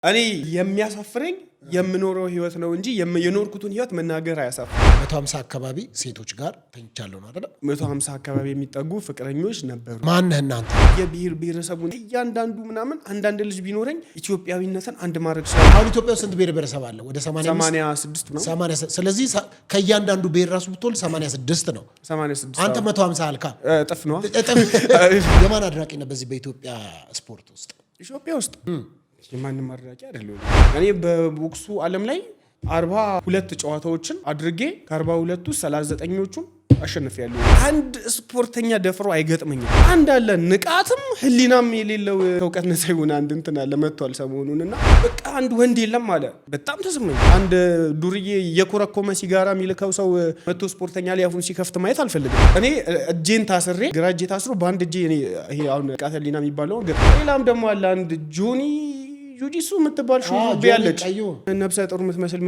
እኔ የሚያሳፍረኝ የምኖረው ህይወት ነው እንጂ የኖርኩትን ህይወት መናገር አያሳፍም። 150 አካባቢ ሴቶች ጋር ተኝቻለሁ ነው አይደል? 150 አካባቢ የሚጠጉ ፍቅረኞች ነበሩ። ማንህ እናንተ? የብሔር ብሔረሰቡን እያንዳንዱ ምናምን አንዳንድ ልጅ ቢኖረኝ ኢትዮጵያዊነትን አንድ ማድረግ ይችላል። አሁን ኢትዮጵያ ውስጥ ስንት ብሔር ብሔረሰብ አለ? ወደ 86 ነው። 80። ስለዚህ ከእያንዳንዱ ብሔር ራሱ ብትወል 86 ነው። 86 አንተ 150 አልካ። እጥፍ ነው። የማን አድናቂ ነህ በዚህ በኢትዮጵያ ስፖርት ውስጥ? ኢትዮጵያ ውስጥ የማንም አድናቂ አይደለም። እኔ በቦክሱ ዓለም ላይ 42 ጨዋታዎችን አድርጌ ከ42ቱ 39ኞቹን አሸንፌያለሁ። አንድ ስፖርተኛ ደፍሮ አይገጥመኝም። አንድ አለ ንቃትም ህሊናም የሌለው እውቀት ነሳ ይሆን አንድ እንትን አለ መጥቷል ሰሞኑንና በቃ አንድ ወንድ የለም አለ። በጣም ተሰማኝ። አንድ ዱርዬ የኮረኮመ ሲጋራ የሚልከው ሰው መጥቶ ስፖርተኛ ላይ አፉን ሲከፍት ማየት አልፈልግም። እኔ እጄን ታስሬ ግራ እጄ ታስሮ በአንድ እጄ እኔ ይሄ አሁን ንቃት ህሊና የሚባለው ሌላም ደግሞ አለ አንድ ጆኒ ጁጂሱ የምትባል ሹሩቤ ያለች ነብሰ ጥሩ የምትመስል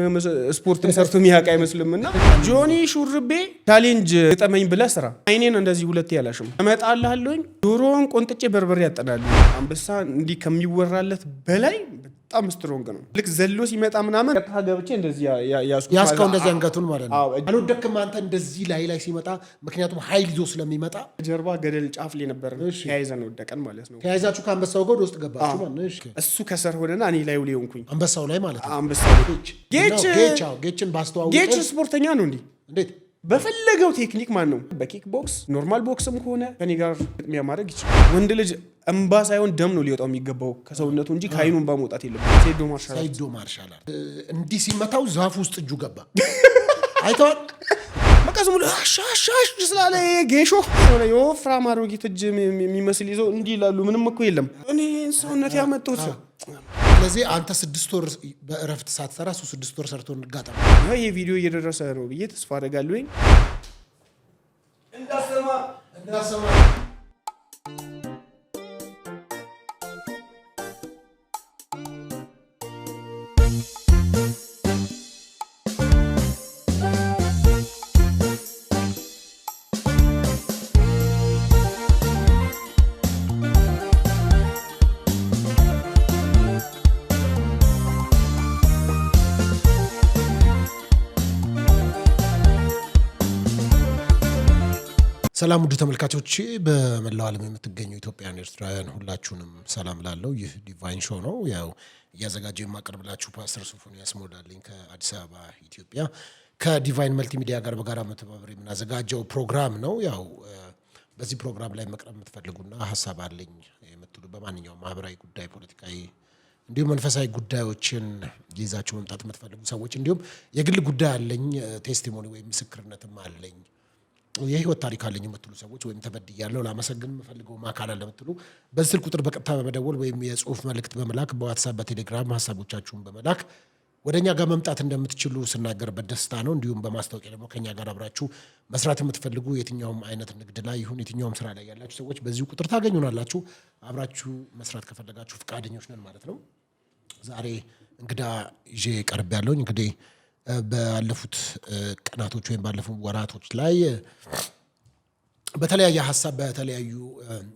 ስፖርትን ሰርቶ የሚያውቅ አይመስልምና ጆኒ ሹሩቤ ቻሌንጅ ግጠመኝ ብለህ ስራ አይኔን እንደዚህ ሁለቴ ያላሽም እመጣልሃለሁኝ ዶሮውን ቆንጥጬ በርበሬ ያጠናል። አንበሳ እንዲህ ከሚወራለት በላይ በጣም ስትሮንግ ነው። ልክ ዘሎ ሲመጣ ምናምን ቀጥታ ገብቼ እንደዚህ ያስከው እንደዚህ አንገቱን ማለት ነው። አልወደክም አንተ እንደዚህ ላይ ሲመጣ ምክንያቱም ኃይል ይዞ ስለሚመጣ ጀርባ ገደል ጫፍ ላይ ነበር ተያይዘን ወደቀን ማለት ነው። ተያይዛችሁ ከአንበሳው ጋር ውስጥ ገባችሁ ማለት ነው። እሱ ከሰር ሆነና እኔ ላይ ሆንኩኝ አንበሳው ላይ ማለት ነው። አንበሳው ጌችን ባስተዋወቀ ጌች ስፖርተኛ ነው እንዴ? እንዴት በፈለገው ቴክኒክ ማን ነው በኪክ ቦክስ ኖርማል ቦክስም ሆነ ከኔ ጋር ግጥሚያ ማድረግ ይችላል። ወንድ ልጅ እንባ ሳይሆን ደም ነው ሊወጣው የሚገባው ከሰውነቱ እንጂ ከአይኑ እንባ መውጣት የለበትም። ሰይዶ ማርሻል እንዲህ ሲመታው ዛፍ ውስጥ እጁ ገባ አይተዋል። በቃ ዝም ብሎ ሻሻሽ ስላለ ጌሾ ሆነ የወፍራም አሮጊት እጅ የሚመስል ይዘው እንዲህ ይላሉ። ምንም እኮ የለም። እኔ ሰውነት ያመጣሁት። ስለዚህ አንተ 6 ወር በእረፍት ሳትሰራ እሱ 6 ወር ሰርቶ እንጋጠም። ይሄ ቪዲዮ እየደረሰ ነው ብዬ ተስፋ አደርጋለሁ። እንዳሰማ ሰላም ውድ ተመልካቾች፣ በመላው ዓለም የምትገኙ ኢትዮጵያውያን ኤርትራውያን ሁላችሁንም ሰላም ላለው ይህ ዲቫይን ሾው ነው። ያው እያዘጋጀው የማቀርብላችሁ ፓስተር ሶፎንያስ ሞላልኝ ከአዲስ አበባ ኢትዮጵያ ከዲቫይን መልቲሚዲያ ጋር በጋራ መተባበር የምናዘጋጀው ፕሮግራም ነው። ያው በዚህ ፕሮግራም ላይ መቅረብ የምትፈልጉና ሀሳብ አለኝ የምትሉ በማንኛውም ማህበራዊ ጉዳይ፣ ፖለቲካዊ እንዲሁም መንፈሳዊ ጉዳዮችን ይዛችሁ መምጣት የምትፈልጉ ሰዎች እንዲሁም የግል ጉዳይ አለኝ ቴስቲሞኒ ወይም ምስክርነትም አለኝ የህይወት ታሪክ አለኝ የምትሉ ሰዎች ወይም ተበድያለሁ ላመሰግን የምፈልገው ማካል አለ የምትሉ በዚህ ስልክ ቁጥር በቀጥታ በመደወል ወይም የጽሁፍ መልእክት በመላክ በዋትስአፕ በቴሌግራም ሀሳቦቻችሁን በመላክ ወደኛ ጋር መምጣት እንደምትችሉ ስናገርበት ደስታ ነው። እንዲሁም በማስታወቂያ ደግሞ ከኛ ጋር አብራችሁ መስራት የምትፈልጉ የትኛውም አይነት ንግድ ላይ ይሁን የትኛውም ስራ ላይ ያላችሁ ሰዎች በዚሁ ቁጥር ታገኙናላችሁ። አብራችሁ መስራት ከፈለጋችሁ ፍቃደኞች ነን ማለት ነው። ዛሬ እንግዳ ይዤ ቀርብ ያለሁኝ እንግዲህ ባለፉት ቀናቶች ወይም ባለፉት ወራቶች ላይ በተለያየ ሐሳብ በተለያዩ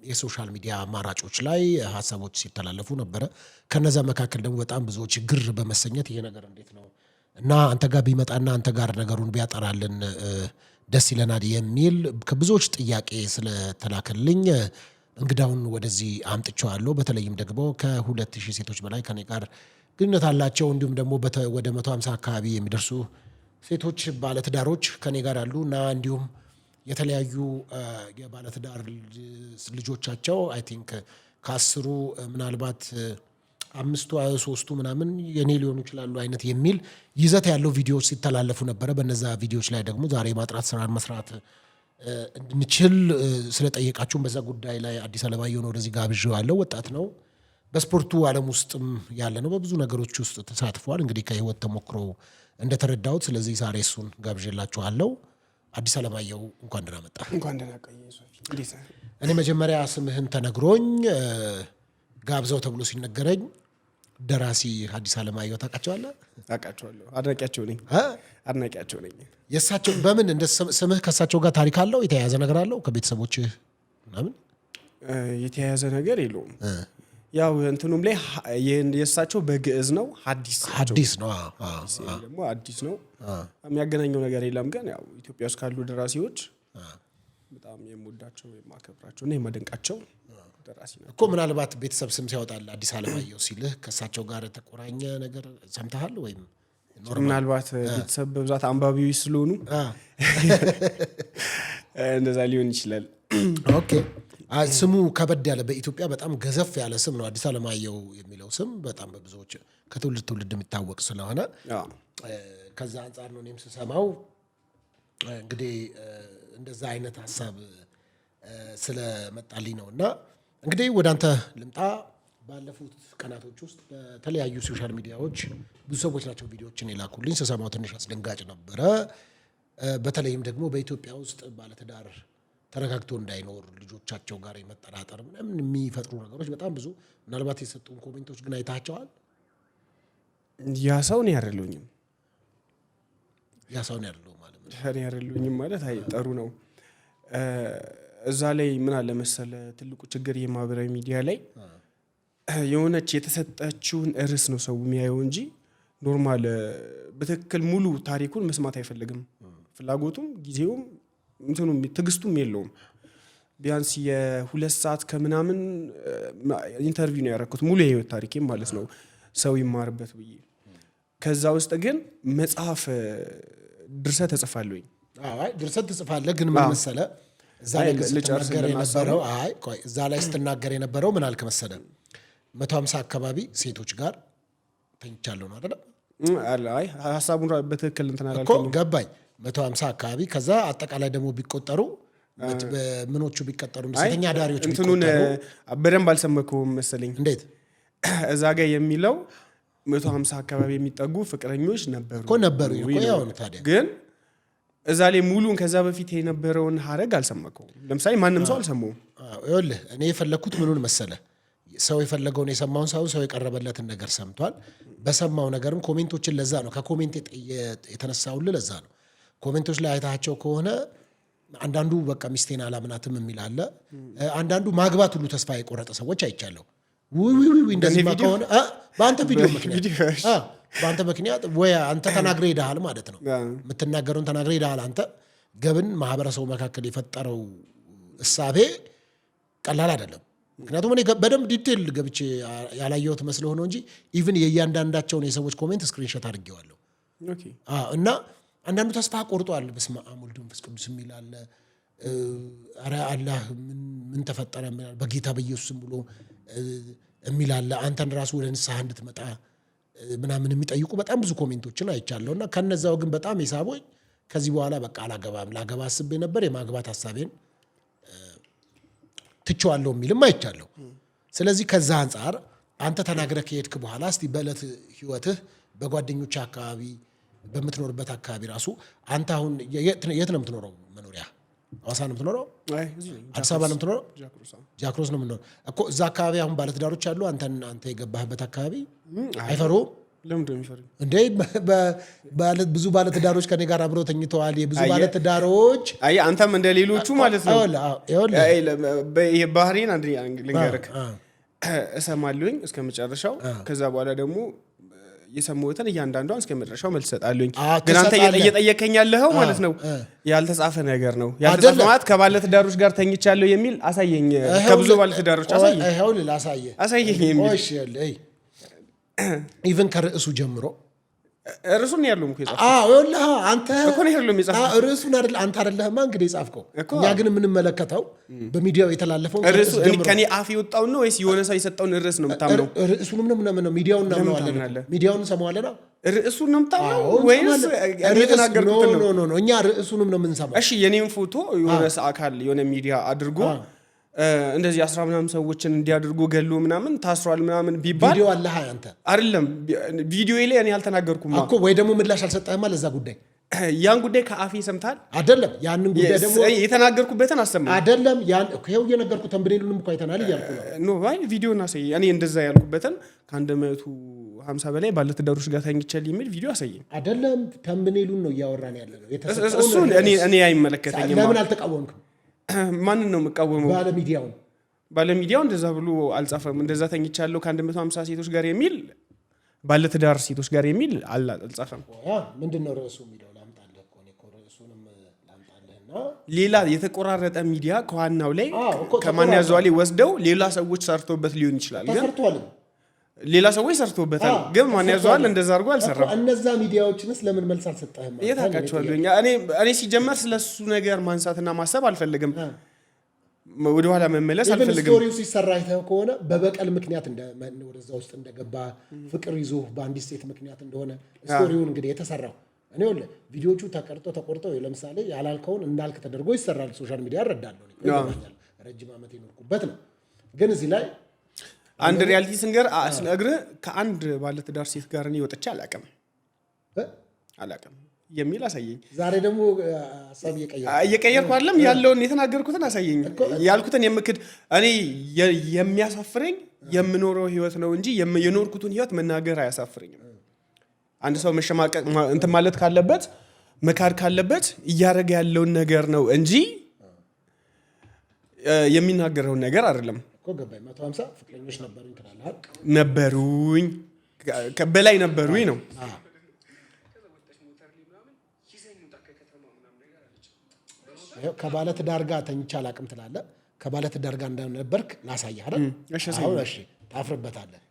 የሶሻል ሚዲያ አማራጮች ላይ ሐሳቦች ሲተላለፉ ነበረ። ከነዛ መካከል ደግሞ በጣም ብዙዎች ግር በመሰኘት ይሄ ነገር እንዴት ነው እና አንተ ጋር ቢመጣና አንተ ጋር ነገሩን ቢያጠራልን ደስ ይለናል የሚል ከብዙዎች ጥያቄ ስለተላከልኝ እንግዳውን ወደዚህ አምጥቼዋለሁ። በተለይም ደግሞ ከ2000 ሴቶች በላይ ከኔ ጋር ግንኙነት አላቸው። እንዲሁም ደግሞ ወደ 150 አካባቢ የሚደርሱ ሴቶች ባለትዳሮች ከኔ ጋር አሉ እና እንዲሁም የተለያዩ የባለትዳር ልጆቻቸው አይ ቲንክ ከ10 ምናልባት 5ቱ 3ቱ ምናምን የኔ ሊሆኑ ይችላሉ አይነት የሚል ይዘት ያለው ቪዲዮዎች ሲተላለፉ ነበረ። በነዛ ቪዲዮዎች ላይ ደግሞ ዛሬ ማጥራት ስራ መስራት እንድንችል ስለጠየቃችሁም በዛ ጉዳይ ላይ አዲስ አለማየሁ ነው ወደዚህ ጋብዤዋለሁ። ወጣት ነው፣ በስፖርቱ ዓለም ውስጥም ያለ ነው፣ በብዙ ነገሮች ውስጥ ተሳትፏል። እንግዲህ ከህይወት ተሞክሮ እንደተረዳሁት ስለዚህ ዛሬ እሱን ጋብዤላችኋለሁ። አዲስ አለማየሁ እንኳን ደህና መጣ። እንኳን ደህና ቆየህ። እኔ መጀመሪያ ስምህን ተነግሮኝ ጋብዘው ተብሎ ሲነገረኝ ደራሲ አዲስ አለማየሁ ታውቃቸዋለህ? አውቃቸዋለሁ። አድናቂያቸው ነኝ። የእሳቸው በምን እንደ ስምህ ከእሳቸው ጋር ታሪክ አለው? የተያያዘ ነገር አለው? ከቤተሰቦችህ ምናምን የተያያዘ ነገር የለውም። ያው እንትኑም ላይ የእሳቸው በግዕዝ ነው ሐዲስ ነው። ደግሞ አዲስ ነው የሚያገናኘው ነገር የለም። ግን ያው ኢትዮጵያ ውስጥ ካሉ ደራሲዎች በጣም የምወዳቸው የማከብራቸው እና የማደንቃቸው ደራሲ ነው እኮ። ምናልባት ቤተሰብ ስም ሲያወጣል አዲስ አለማየሁ ሲልህ ከእሳቸው ጋር የተቆራኘ ነገር ሰምተሃል ወይም? ምናልባት ቤተሰብ በብዛት አንባቢዎች ስለሆኑ እንደዛ ሊሆን ይችላል። ኦኬ ስሙ ከበድ ያለ በኢትዮጵያ በጣም ገዘፍ ያለ ስም ነው አዲስ አለማየሁ የሚለው ስም በጣም በብዙዎች ከትውልድ ትውልድ የሚታወቅ ስለሆነ ከዛ አንፃር ነው እኔም ስሰማው እንግዲህ እንደዛ አይነት ሐሳብ ስለመጣልኝ ነውና እንግዲህ ወደ አንተ ልምጣ። ባለፉት ቀናቶች ውስጥ በተለያዩ ሶሻል ሚዲያዎች ብዙ ሰዎች ናቸው ቪዲዮዎችን የላኩልኝ። ስሰማው ትንሽ አስደንጋጭ ነበረ። በተለይም ደግሞ በኢትዮጵያ ውስጥ ባለትዳር ተረጋግቶ እንዳይኖር ልጆቻቸው ጋር የመጠራጠር ምናምን የሚፈጥሩ ነገሮች በጣም ብዙ። ምናልባት የሰጡን ኮሜንቶች ግን አይታቸዋል? ያ ሰው ነው ያረሉኝም ያ ሰው ነው ያረለው ማለት ነው። እኔ ያረሉኝም ማለት አይ ጥሩ ነው። እዛ ላይ ምን አለ መሰለ ትልቁ ችግር የማህበራዊ ሚዲያ ላይ የሆነች የተሰጠችውን ርዕስ ነው ሰው የሚያየው እንጂ ኖርማል በትክክል ሙሉ ታሪኩን መስማት አይፈልግም። ፍላጎቱም ጊዜውም እንትኑም ትግስቱም የለውም። ቢያንስ የ2 ሰዓት ከምናምን ኢንተርቪው ነው ያደረኩት ሙሉ የህይወት ታሪኬም ማለት ነው ሰው ይማርበት ብዬ። ከዛ ውስጥ ግን መጽሐፍ ድርሰት ተጽፋለኝ። አይ ድርሰት ተጽፋለህ ግን ምን መሰለ እዛ ላይ ስትናገር የነበረው ምን አልክ መሰለ 150 አካባቢ ሴቶች ጋር ተኝቻለሁ ነው አይደል? አይ ሐሳቡን በትክክል እንትን እኮ ገባኝ። 150 አካባቢ ከዛ አጠቃላይ ደግሞ ቢቆጠሩ ምኖቹ ቢቆጠሩ ሴተኛ አዳሪዎች ቢቆጠሩ እንትኑን በደንብ አልሰማከውም መሰለኝ። እንዴት እዛ ጋር የሚለው 150 አካባቢ የሚጠጉ ፍቅረኞች ነበሩ እኮ ነበሩ እኮ ያው ነው ታዲያ። ግን እዛ ላይ ሙሉን ከዛ በፊት የነበረውን ሐረግ አልሰማከውም። ለምሳሌ ማንም ሰው አልሰማውም። ይኸውልህ እኔ የፈለኩት ምኑን መሰለ ሰው የፈለገውን የሰማውን ሰው የቀረበለትን ነገር ሰምቷል። በሰማው ነገርም ኮሜንቶችን ለዛ ነው ከኮሜንት የተነሳውልህ ለዛ ነው። ኮሜንቶች ላይ አይታቸው ከሆነ አንዳንዱ በቃ ሚስቴን አላምናትም የሚል አለ። አንዳንዱ ማግባት ሁሉ ተስፋ የቆረጠ ሰዎች አይቻለሁ። ውይ እንደዚህ ከሆነ በአንተ ቪዲዮ ምክንያት በአንተ ምክንያት ወይ አንተ ተናግረህ ሄደሃል ማለት ነው። የምትናገረውን ተናግረህ ሄደሃል አንተ። ገብን ማህበረሰቡ መካከል የፈጠረው እሳቤ ቀላል አይደለም። ምክንያቱም እኔ በደንብ ዲቴል ገብቼ ያላየሁት መስሎ ሆኖ እንጂ ኢቭን የእያንዳንዳቸውን የሰዎች ኮሜንት ስክሪንሾት አድርጌዋለሁ። እና አንዳንዱ ተስፋ ቆርጧል። በስመ አብ ወወልድ ወመንፈስ ቅዱስ የሚል አለ። ኧረ አላህ ምን ተፈጠረ በጌታ በኢየሱስም ብሎ የሚል አለ። አንተን ራሱ ወደ ንስሐ እንድትመጣ ምናምን የሚጠይቁ በጣም ብዙ ኮሜንቶችን አይቻለሁ። እና ከነዛው ግን በጣም የሳቦኝ ከዚህ በኋላ በቃ አላገባም፣ ላገባ አስቤ ነበር፣ የማግባት ሀሳቤን ትቼዋለሁ የሚልም አይቻለሁ። ስለዚህ ከዛ አንጻር አንተ ተናግረህ ከሄድክ በኋላ እስቲ በዕለት ህይወትህ በጓደኞች አካባቢ በምትኖርበት አካባቢ ራሱ አንተ አሁን የት ነው የምትኖረው? መኖሪያ ሐዋሳ ነው የምትኖረው? አዲስ አበባ ነው የምትኖረው? ጃክሮስ ነው የምትኖረው እኮ። እዛ አካባቢ አሁን ባለትዳሮች አሉ። አንተ የገባህበት አካባቢ አይፈሩም? ለምንድን ነው የሚፈሩኝ እንዴ? ብዙ ባለትዳሮች ከኔ ጋር አብረው ተኝተዋል። የብዙ ባለትዳሮች አንተም እንደ ሌሎቹ ማለት ነው። ባህሪን አንድ ልንገርህ እሰማለሁኝ እስከ መጨረሻው። ከዛ በኋላ ደግሞ የሰማሁትን እያንዳንዷን እስከ መጨረሻው መልስ እሰጣለሁኝ። ግን አንተ እየጠየከኝ ያለኸው ማለት ነው ያልተጻፈ ነገር ነው። ያልተጻፈ ማለት ከባለትዳሮች ጋር ተኝቻለሁ የሚል አሳየኝ። ከብዙ ባለትዳሮች አሳየኝ የሚል ኢቭን ከርዕሱ ጀምሮ ርዕሱን ያለው እኮ የጻፈው ይኸውልህ አንተ እኮ ነው ያለው የጻፈው ርዕሱን አይደል አንተ አይደለህማ እንግዲህ የጻፍከው። እኛ ግን የምንመለከተው በሚዲያው የተላለፈው ርዕሱ ከኔ አፍ የወጣው ነው ወይስ የሆነ ሰው የሰጠውን ርዕስ ነው የምታምነው? ርዕሱንም ነው ሚዲያውን እናምነዋለን። ሚዲያውን ሰማዋለና ርዕሱን ነው የምታምነው ወይስ የተናገርኩት ነው? ኖ እኛ ርዕሱንም ነው የምንሰማው። እሺ የኔን ፎቶ የሆነ አካል የሆነ ሚዲያ አድርጎ እንደዚህ 10 ምናምን ሰዎችን እንዲያደርጉ ገሎ ምናምን ታስሯል ምናምን ቢባል ቪዲዮ አለህ አንተ አይደለም? ቪዲዮ ላይ እኔ አልተናገርኩም እኮ። ወይ ደግሞ ምላሽ አልሰጠህማ ለዛ ጉዳይ። ያን ጉዳይ ከአፌ ሰምታል አይደለም? ያንን ጉዳይ ደግሞ የተናገርኩበትን አሰማ አይደለም? ያን እኮ ይኸው እየነገርኩህ ተምብኔሉንም እኮ አይተናል እያልኩ ነው። ኖ አይ ቪዲዮና ሳይ እኔ እንደዛ ያልኩበትን ከ150 በላይ ባለትዳሮች ጋር ተኝቻለሁ የሚል ቪዲዮ አሳየኝ። አይደለም ተምብኔሉን ነው እያወራን ያለነው። እሱን እኔ አይመለከተኝም። ለምን አልተቃወምክም? ማንን ነው የምቃወመው? ባለ ሚዲያውን ባለሚዲያው እንደዛ ብሎ አልጻፈም። እንደዛ ተኝቻለሁ ከ150 ሴቶች ጋር የሚል ባለትዳር ሴቶች ጋር የሚል አልጻፈም። ምንድነው ርዕሱ የሚለው ላምጣልህ እኮ ነው ርዕሱንም ላምጣልህና ሌላ የተቆራረጠ ሚዲያ ከዋናው ላይ ከማን ያዘዋል ወስደው ሌላ ሰዎች ሰርቶበት ሊሆን ይችላል። ግን ሌላ ሰዎች ሰርቶበታል። ግን ማን ያዘዋል እንደዛ አድርጎ አልሰራም። እነዛ ሚዲያዎችንስ ለምን መልስ አልሰጠህም? የታውቃቸዋለሁ እኔ ሲጀመር ስለሱ ነገር ማንሳትና ማሰብ አልፈልግም። ወደ ኋላ መመለስ አልፈልግም። ስቶሪው ሲሰራ አይተው ከሆነ በበቀል ምክንያት ወደዛ ውስጥ እንደገባ ፍቅር ይዞ በአንዲት ሴት ምክንያት እንደሆነ ስቶሪውን እንግዲህ የተሰራው እኔ ወለ ቪዲዮቹ ተቆርጠው ለምሳሌ ያላልከውን እንዳልክ ተደርጎ ይሰራል። ሶሻል ሚዲያ ረዳለሁ ይባላል። ረጅም ዓመት የኖርኩበት ነው። ግን እዚህ ላይ አንድ ሪያሊቲ ሲንገር አስነግርህ ከአንድ ባለትዳር ሴት ጋር እኔ ወጥቼ አላውቅም የሚል አሳየኝ። ዛሬ ደግሞ ሐሳብ እየቀየርኩ አይደለም ያለውን የተናገርኩትን አሳየኝ። ያልኩትን የምክድ እኔ የሚያሳፍረኝ የምኖረው ህይወት ነው እንጂ የኖርኩትን ህይወት መናገር አያሳፍረኝም። አንድ ሰው መሸማቀቅ እንትን ማለት ካለበት መካድ ካለበት እያደረገ ያለውን ነገር ነው እንጂ የሚናገረውን ነገር አይደለም። እኮ ገባኝ። 150 ፍቅረኞች ነበሩኝ ትላለህ። ነበሩኝ በላይ ነበሩኝ ነው። ከባለ ትዳር ጋር ተኝቼ አላውቅም ትላለህ። ከባለ ትዳር ጋር እንደነበርክ ላሳየህ አይደል? እሺ ታፍርበታለህ።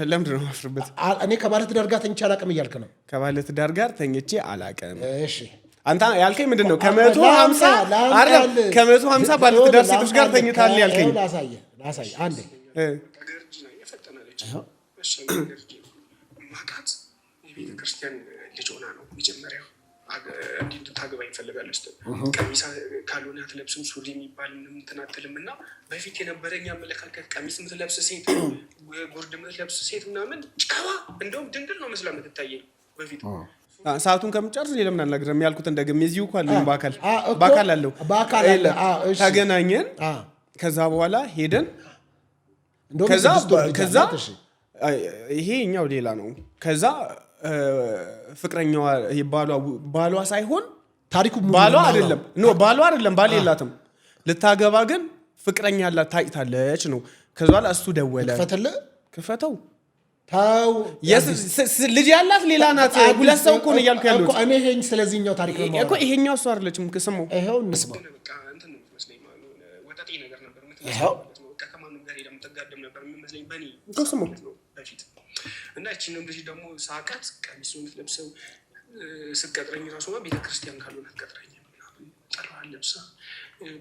ለምንድን ነው ማፍርበት? እኔ ከባለ ትዳር ጋር ተኝቼ አላውቅም እያልክ ነው። ከባለ ትዳር ጋር ተኝቼ አላውቅም። እሺ አንተ ያልከኝ ምንድነው? ከ150 ባለ ትዳር ሴቶች ጋር ተኝታል ያልከኝ? ላሳየህ አንዴ ማቃት የቤተ ክርስቲያን ልጅ ሆና ነው መጀመሪያ እንድታገባ ይፈልጋል። ቀሚስ ካልሆነ አትለብስም፣ ሱሪ የሚባል እንትን አትልም። እና በፊት የነበረኝ አመለካከት ቀሚስ የምትለብስ ሴት፣ ጉርድ የምትለብስ ሴት ምናምን ጨዋ እንደውም ድንግል ነው መስላ የምትታየኝ በፊት። ሰዓቱን ከምጨርስ ለምን አልነግርህም ያልኩትን ደግሜ እዚሁ እኮ አለኝ በአካል አለው ተገናኘን። ከዛ በኋላ ሄደን ከዛ ይሄኛው ሌላ ነው። ከዛ ፍቅረኛዋ ባሏ ሳይሆን ታሪኩ ባሏ አይደለም ባል የላትም። ልታገባ ግን ፍቅረኛ አላት ታይታለች ነው። ከዛ በኋላ እሱ ደወለ። ክፈተው ታው ልጅ ያላት ሌላ ናት። ሁለት ሰው እኮ ነው እያልኩ ያለሁት እኔ። ይሄን ስለዚህኛው ታሪክ ነው እኮ ይሄኛው እሱ አይደለችም። ከሰማው ይሄው እንስማው። ወጣጤ ነገር ነበር የምትመስለው ከማንም ጋር የምትጋደም ነበር የሚመስለኝ በኔ በፊት። እና እቺን ልጅ ደግሞ ሳቃት ቀሚስ ነው የምትለብሰው። ስትቀጥረኝ ራሷ ቤተክርስቲያን ካልሆነ አትቀጥረኝ ምናምን ጠራዋን ለብሳ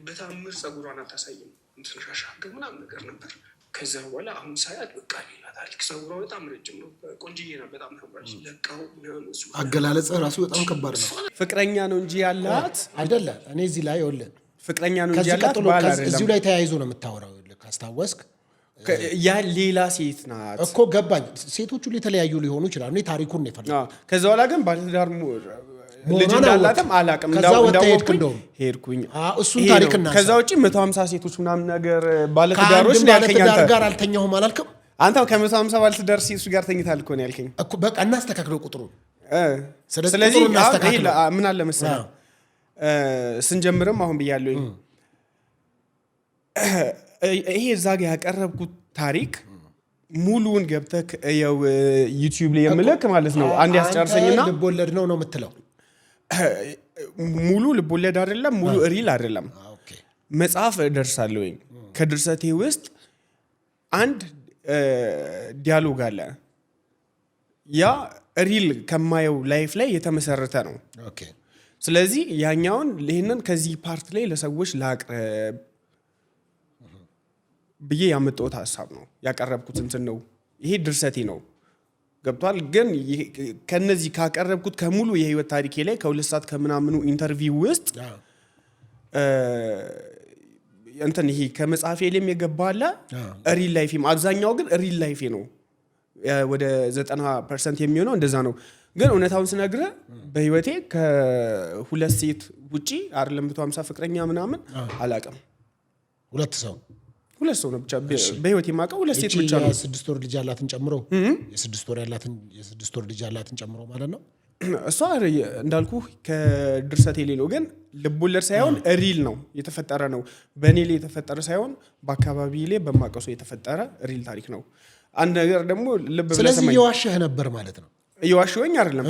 በታምር ጸጉሯን አታሳይም። እንትሻሻ ምናምን ነገር ነበር። ከዛ በኋላ አሁን ሳያት በቃ ሌላ ታሪክ። ጸጉሯ በጣም ረጅም ነው፣ ቆንጅዬ ናት፣ በጣም ታምራለች። ለቃው አገላለጽ ራሱ በጣም ከባድ ነው። ፍቅረኛ ነው እንጂ ያላት አይደለ። እኔ እዚህ ላይ ይኸውልህ ፍቅረኛ ነው እንጂ ያላት ባል አይደለም። እዚሁ ላይ ተያይዞ ነው የምታወራው። ካስታወስክ ያ ሌላ ሴት ናት እኮ ገባኝ። ሴቶቹ የተለያዩ ሊሆኑ ይችላሉ። እኔ ታሪኩን ነው የፈለኩት። ከዛ በኋላ ግን ባለትዳር ልጅ እንዳላትም አላውቅም። ሄድኩኝ እሱን ታሪክ እና ከዛ ውጪ 150 ሴቶች ምናምን ነገር ባለትዳሮች ነው ያልከኝ። አንተ ጋር አልተኛሁም አላልክም? አንተ ከ150 ባለትዳር ሴቶች ጋር ተኝታል እኮ ነው ያልከኝ እኮ። በቃ እናስተካክለው ቁጥሩን። ስለዚህ ምን አለ መሰለህ ስንጀምርም አሁን ብያለሁኝ ይሄ እዛ ጋር ያቀረብኩት ታሪክ ሙሉውን ገብተህ ያው ዩቲዩብ ላይ የምልክ ማለት ነው። አንድ ያስጨርሰኝና ልቦለድ ነው የምትለው። ሙሉ ልቦለድ አይደለም፣ ሙሉ ሪል አይደለም። መጽሐፍ ደርሳለሁኝ። ከድርሰቴ ውስጥ አንድ ዲያሎግ አለ። ያ ሪል ከማየው ላይፍ ላይ የተመሰረተ ነው። ስለዚህ ያኛውን ይሄንን ከዚህ ፓርት ላይ ለሰዎች ላቅርብ ብዬ ያመጣሁት ሐሳብ ነው ያቀረብኩት እንትን ነው። ይሄ ድርሰቴ ነው ገብቷል። ግን ከነዚህ ካቀረብኩት ከሙሉ የህይወት ታሪኬ ላይ ከ2 ሰዓት ከምናምኑ ኢንተርቪው ውስጥ እንትን ይሄ ከመጽሐፌ ላይም የገባለ ሪል ላይፌም አብዛኛው ግን ሪል ላይፌ ነው። ወደ 90% የሚሆነው እንደዛ ነው። ግን እውነታውን ስነግርህ በህይወቴ ከ2 ሴት ውጪ አይደለም 150 ፍቅረኛ ምናምን አላውቅም። 2 ሰው ነው ብቻ በህይወት የማውቀው 2 ሴት ብቻ ነው። የ6 ወር ልጅ ያላትን ጨምሮ የ6 ወር ልጅ ያላትን ጨምሮ ማለት ነው። እሷ እንዳልኩ ከድርሰቴ ሌሎ ግን ልቦለድ ሳይሆን ሪል ነው የተፈጠረ ነው። በእኔ ላይ የተፈጠረ ሳይሆን በአካባቢ ላይ በማቀሱ የተፈጠረ ሪል ታሪክ ነው። አንድ ነገር ደግሞ ልብ ብለህ ስለዚህ እየዋሸህ ነበር ማለት ነው። እየዋሸሁኝ አይደለም።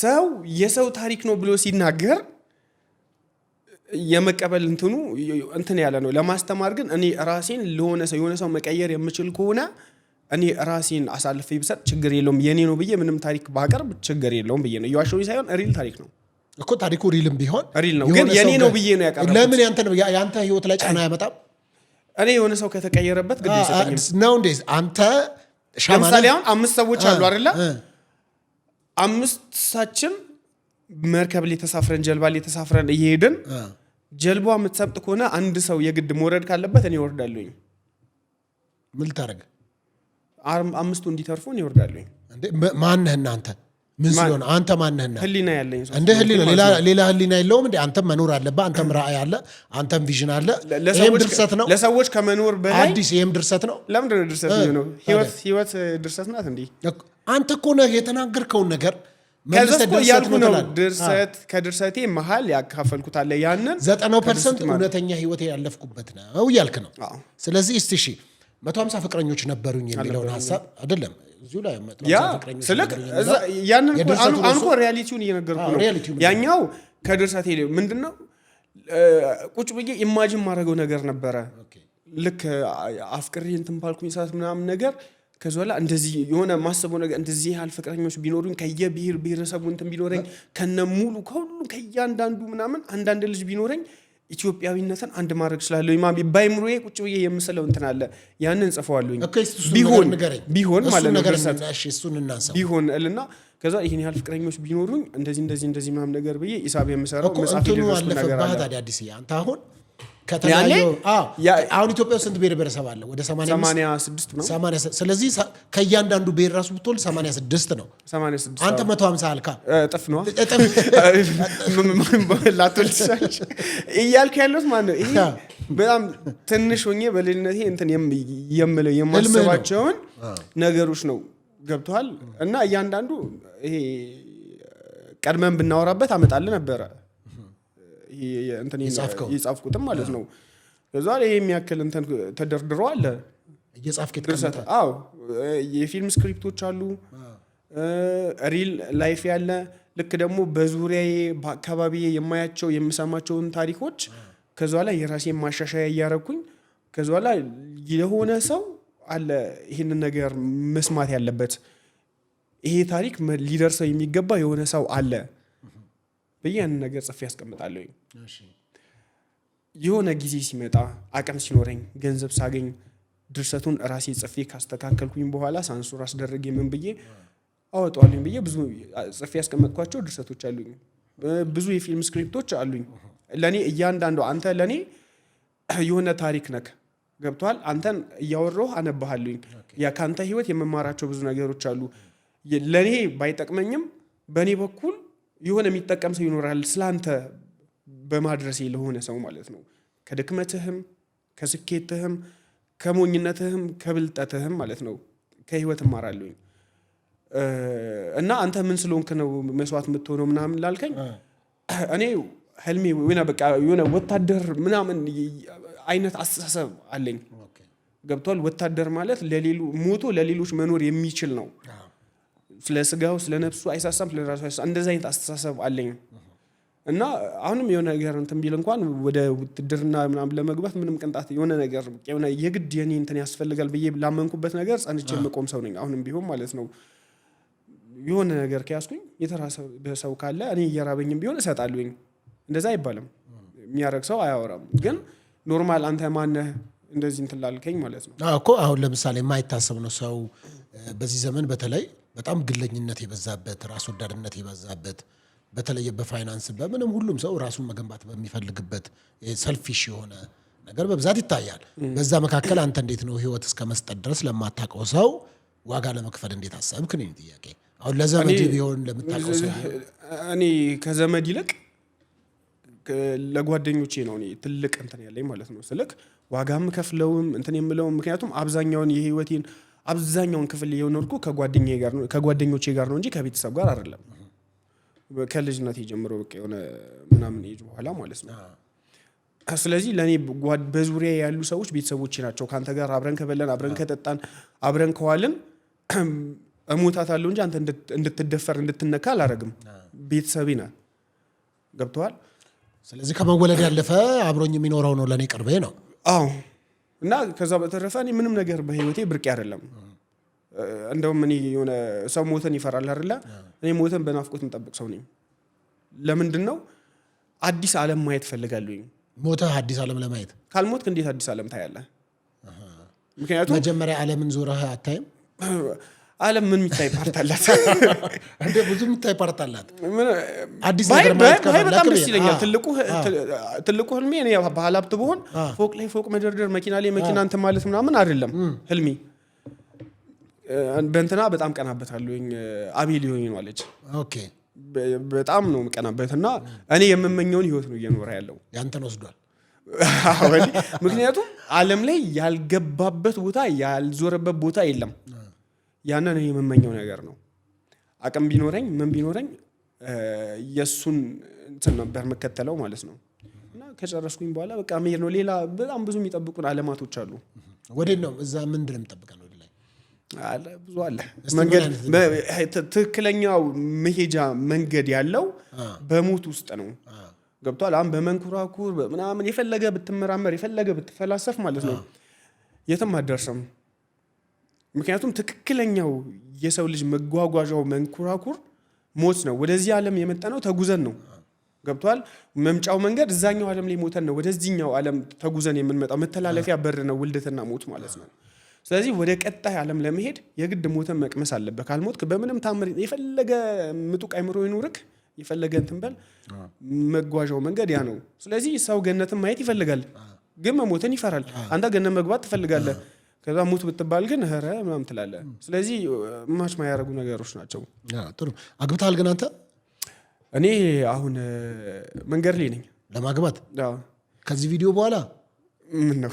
ሰው የሰው ታሪክ ነው ብሎ ሲናገር የመቀበል እንትን ያለ ነው። ለማስተማር ግን እኔ ራሴን ለሆነ ሰው የሆነ ሰው መቀየር የምችል ከሆነ እኔ ራሴን አሳልፌ ብሰጥ ችግር የለውም። የኔ ነው ብዬ ምንም ታሪክ ባቀርብ ችግር የለውም ብዬ ነው። እየዋሸሁኝ ሳይሆን ሪል ታሪክ ነው እኮ ታሪኩ ሪልም ቢሆን ሪል ነው፣ ግን የኔ ነው ብዬ ነው ያቀረብኩት። ለምን ያንተ ህይወት ላይ ጫና ያመጣም? እኔ የሆነ ሰው ከተቀየረበት ግድ ይሰጠኝም ነው እንዴ? አንተ ለምሳሌ አሁን 5 ሰዎች አሉ አይደለ? 5 መርከብ ላይ ተሳፍረን ጀልባ ላይ ተሳፍረን እየሄድን ጀልባዋ የምትሰምጥ ከሆነ አንድ ሰው የግድ መውረድ ካለበት እኔ እወርዳለሁኝ። ምን ልታደርግ? 5ቱ እንዲተርፉ እኔ እወርዳለሁኝ። ማነህ እናንተ? ምን ስለሆነ አንተ ማነህና? ህሊና ያለኝ ሰው እንደ ህሊና ሌላ ህሊና የለውም እንዴ? አንተም መኖር አለበት። አንተም ራዕይ አለ፣ አንተም ቪዥን አለ። ይሄም ድርሰት ነው። ለሰዎች ከመኖር በላይ አዲስ ይሄም ድርሰት ነው። ለምን ድርሰት ነው? ህይወት ድርሰት ናት እንዴ? አንተ እኮ ነህ የተናገርከውን ነገር ከዘስኮ ያልኩ ነው። ድርሰት ከድርሰቴ መሃል ያካፈልኩት አለ። ያንን 90% እውነተኛ ህይወቴ ያለፍኩበት ነው እያልክ ነው። ስለዚህ እስቲ እሺ 150 ፍቅረኞች ነበሩኝ የሚለውን ሐሳብ አይደለም እዚሁ ላይ 150 ፍቅረኞች ስለክ ያንን አንኮ ሪያሊቲውን እየነገርኩ ነው። ያኛው ከድርሰቴ ምንድነው ቁጭ ብዬ ኢማጂን ማድረገው ነገር ነበረ። ልክ አፍቅሬ እንትን ባልኩኝ ሰዓት ምናምን ነገር ከዛላ እንደዚህ የሆነ ማሰበው ነገር እንደዚህ ያህል ፍቅረኞች ቢኖሩኝ ከየብሔር ብሔረሰቡ እንትን ቢኖረኝ ከነሙሉ ከሁሉ ከያንዳንዱ ምናምን አንዳንድ ልጅ ቢኖረኝ ኢትዮጵያዊነትን አንድ ማድረግ ስላለው ኢማም ባይምሮዬ ቁጭ ብዬ የምስለው እንትን አለ። ያንን ጽፈዋለሁኝ ቢሆን ማለት ነው ቢሆን እልና ከዛ ይሄን ያህል ፍቅረኞች ቢኖሩኝ እንደዚህ ምናምን ነገር ብዬ ኢሳብ የምሰራው መጽሐፍ ይደርስ ነገር አለ። ታዲያ አዲስ አንተ አሁን ከተለያዩ አሁን ኢትዮጵያ ውስጥ ስንት ብሔር ብሔረሰብ አለ? ወደ 86 ነው። 80 ስለዚህ ከእያንዳንዱ ብሔር ራሱ ብትወልድ 86 ነው። 86 አንተ 150 አልካ እጥፍ ነው ላትወልድ ትችላለች እያልኩ ያለሁት ማለት ነው። ይሄ በጣም ትንሽ ሆኜ በልጅነቴ እንትን የምለው የማስባቸውን ነገሮች ነው። ገብቶሃል? እና እያንዳንዱ ይሄ ቀድመን ብናወራበት አመጣልህ ነበረ እንትን ይጻፍኩትም ማለት ነው። ከዛ ላይ የሚያክል እንትን ተደርድሮ አለ እየጻፍክ ድርሰት። አዎ የፊልም ስክሪፕቶች አሉ፣ ሪል ላይፍ ያለ ልክ ደግሞ በዙሪያዬ በአካባቢዬ የማያቸው የምሰማቸውን ታሪኮች ከዛ ላይ የራሴን ማሻሻያ እያረኩኝ ከዛ ላይ የሆነ ሰው አለ ይሄንን ነገር መስማት ያለበት ይሄ ታሪክ ሊደርሰው የሚገባ የሆነ ሰው አለ በያን ነገር ጽፌ ያስቀምጣለሁ። የሆነ ጊዜ ሲመጣ አቅም ሲኖረኝ ገንዘብ ሳገኝ ድርሰቱን ራሴ ጽፌ ካስተካከልኩኝ በኋላ ሳንሱር አስደረጌ ምን ብዬ አወጣዋለሁ ብዬ ብዙ ጽፌ ያስቀመጥኳቸው ድርሰቶች አሉኝ። ብዙ የፊልም ስክሪፕቶች አሉኝ። ለኔ እያንዳንዱ አንተ ለኔ የሆነ ታሪክ ነክ ገብቷል። አንተን እያወራሁ አነባሃለሁኝ። ያ ካንተ ህይወት የመማራቸው ብዙ ነገሮች አሉ። ለኔ ባይጠቅመኝም በኔ በኩል የሆነ የሚጠቀም ሰው ይኖራል ስላንተ በማድረሴ ለሆነ ሰው ማለት ነው። ከድክመትህም ከስኬትህም ከሞኝነትህም ከብልጠትህም ማለት ነው ከህይወት እማራለሁኝ። እና አንተ ምን ስለሆንክ ነው መስዋዕት የምትሆነው ምናምን ላልከኝ እኔ ህልሜ ወይና በቃ የሆነ ወታደር ምናምን አይነት አስተሳሰብ አለኝ። ገብቷል? ወታደር ማለት ሞቶ ለሌሎች መኖር የሚችል ነው። ስለ ስጋው ስለ ነፍሱ አይሳሳም፣ ስለ ራሱ አይሳሳም። እንደዛ አይነት አስተሳሰብ አለኝ እና አሁንም የሆነ ነገር እንትን ቢል እንኳን ወደ ውትድርና ምናምን ለመግባት ምንም ቅንጣት የሆነ ነገር የሆነ የግድ የኔ እንትን ያስፈልጋል ብዬ ላመንኩበት ነገር ጸንቼ መቆም ሰው ነኝ። አሁንም ቢሆን ማለት ነው የሆነ ነገር ከያዝኩኝ የተራሰ ሰው ካለ እኔ እየራበኝም ቢሆን እሰጣለሁኝ። እንደዛ አይባልም። የሚያረግ ሰው አያወራም። ግን ኖርማል አንተ ማነህ እንደዚህ እንትን ላልከኝ ማለት ነው እኮ አሁን ለምሳሌ የማይታሰብ ነው ሰው በዚህ ዘመን በተለይ በጣም ግለኝነት የበዛበት ራስ ወዳድነት የበዛበት በተለይ በፋይናንስ በምንም ሁሉም ሰው ራሱን መገንባት በሚፈልግበት ሰልፊሽ የሆነ ነገር በብዛት ይታያል። በዛ መካከል አንተ እንዴት ነው ህይወት እስከ መስጠት ድረስ ለማታውቀው ሰው ዋጋ ለመክፈል እንዴት አሰብክ ነው ጥያቄ። አሁን ለዘመድ ቢሆን ለምታውቀው ሰው እኔ ከዘመድ ይልቅ ለጓደኞቼ ነው እኔ ትልቅ እንትን ያለኝ ማለት ነው። ስልክ ዋጋም ከፍለውም እንትን የምለው ምክንያቱም አብዛኛውን የህይወቴን አብዛኛውን ክፍል የኖርኩ ከጓደኞቼ ጋር ነው እንጂ ከቤተሰብ ጋር አይደለም። ከልጅነት ጀምሮ በቃ የሆነ ምናምን ኤጅ በኋላ ማለት ነው። ስለዚህ ለኔ በዙሪያ ያሉ ሰዎች ቤተሰቦቼ ናቸው። ካንተ ጋር አብረን ከበላን አብረን ከጠጣን አብረን ከዋልን እሞታታለሁ እንጂ አንተ እንድትደፈር እንድትነካ አላረግም። ቤተሰቤ ነህ። ገብቶሃል? ስለዚህ ከመወለድ ያለፈ አብሮኝ የሚኖረው ነው ለኔ ቅርቤ ነው። አዎ። እና ከዛ በተረፈ እኔ ምንም ነገር በህይወቴ ብርቅ አይደለም። እንደውም እኔ የሆነ ሰው ሞተን ይፈራል አይደለ? እኔ ሞተን በናፍቆት የምጠብቅ ሰው ነኝ። ለምንድን ነው? አዲስ ዓለም ማየት ፈልጋለሁኝ። ሞተህ አዲስ ዓለም ለማየት ካልሞትክ እንዴት አዲስ ዓለም ታያለህ? ምክንያቱም መጀመሪያ ዓለምን ዞረህ አታይም? ዓለም ምን የሚታይ ፓርት አላት? እንደ ብዙ የሚታይ ፓርት አላት። አዲስ ነገር ማየት በጣም ደስ ይለኛል። ትልቁ ህልሜ እኔ ባለሀብት ብሆን ፎቅ ላይ ፎቅ መደርደር፣ መኪና ላይ መኪና እንትን ማለት ምናምን አይደለም ህልሜ። በእንትና በጣም ቀናበታለሁኝ። አቤል ሊሆን ነው አለች። ኦኬ በጣም ነው የምቀናበትና እኔ የምመኘውን ህይወት ነው እየኖረ ያለው። ያንተን ወስዷል። ምክንያቱም ዓለም ላይ ያልገባበት ቦታ ያልዞረበት ቦታ የለም። ያንን እኔ የምመኘው ነገር ነው። አቅም ቢኖረኝ ምን ቢኖረኝ የሱን እንትን ነበር መከተለው ማለት ነው። እና ከጨረስኩኝ በኋላ በቃ መሄድ ነው። ሌላ በጣም ብዙ የሚጠብቁን ዓለማቶች አሉ። ወዴት ነው? እዛ ምንድን ነው የሚጠብቀን? ወደ ላይ አለ ብዙ አለ መንገድ። ትክክለኛው መሄጃ መንገድ ያለው በሞት ውስጥ ነው። ገብቷል? አሁን በመንኩራኩር ምናምን የፈለገ ብትመራመር የፈለገ ብትፈላሰፍ ማለት ነው የትም አትደርስም። ምክንያቱም ትክክለኛው የሰው ልጅ መጓጓዣው መንኩራኩር ሞት ነው። ወደዚህ ዓለም የመጣነው ተጉዘን ነው። ገብቷል? መምጫው መንገድ እዛኛው ዓለም ላይ ሞተን ነው ወደዚህኛው ዓለም ተጉዘን የምንመጣው። መተላለፊያ በር ነው ውልደትና ሞት ማለት ነው። ስለዚህ ወደ ቀጣይ ዓለም ለመሄድ የግድ ሞተን መቅመስ አለበት። ካልሞትክ በምንም ታምር የፈለገ ምጡቅ አይምሮ ይኑርክ የፈለገ እንትን በል መጓዣው መንገድ ያ ነው። ስለዚህ ሰው ገነትን ማየት ይፈልጋል፣ ግን መሞትን ይፈራል። አንተ ገነት መግባት ትፈልጋለህ። ከዛ ሞት ብትባል ግን ኧረ ምናምን ትላለህ። ስለዚህ ማች ማያረጉ ነገሮች ናቸው። ጥሩ። አግብተሃል ግን አንተ? እኔ አሁን መንገድ ላይ ነኝ ለማግባት። ከዚህ ቪዲዮ በኋላ ምን ነው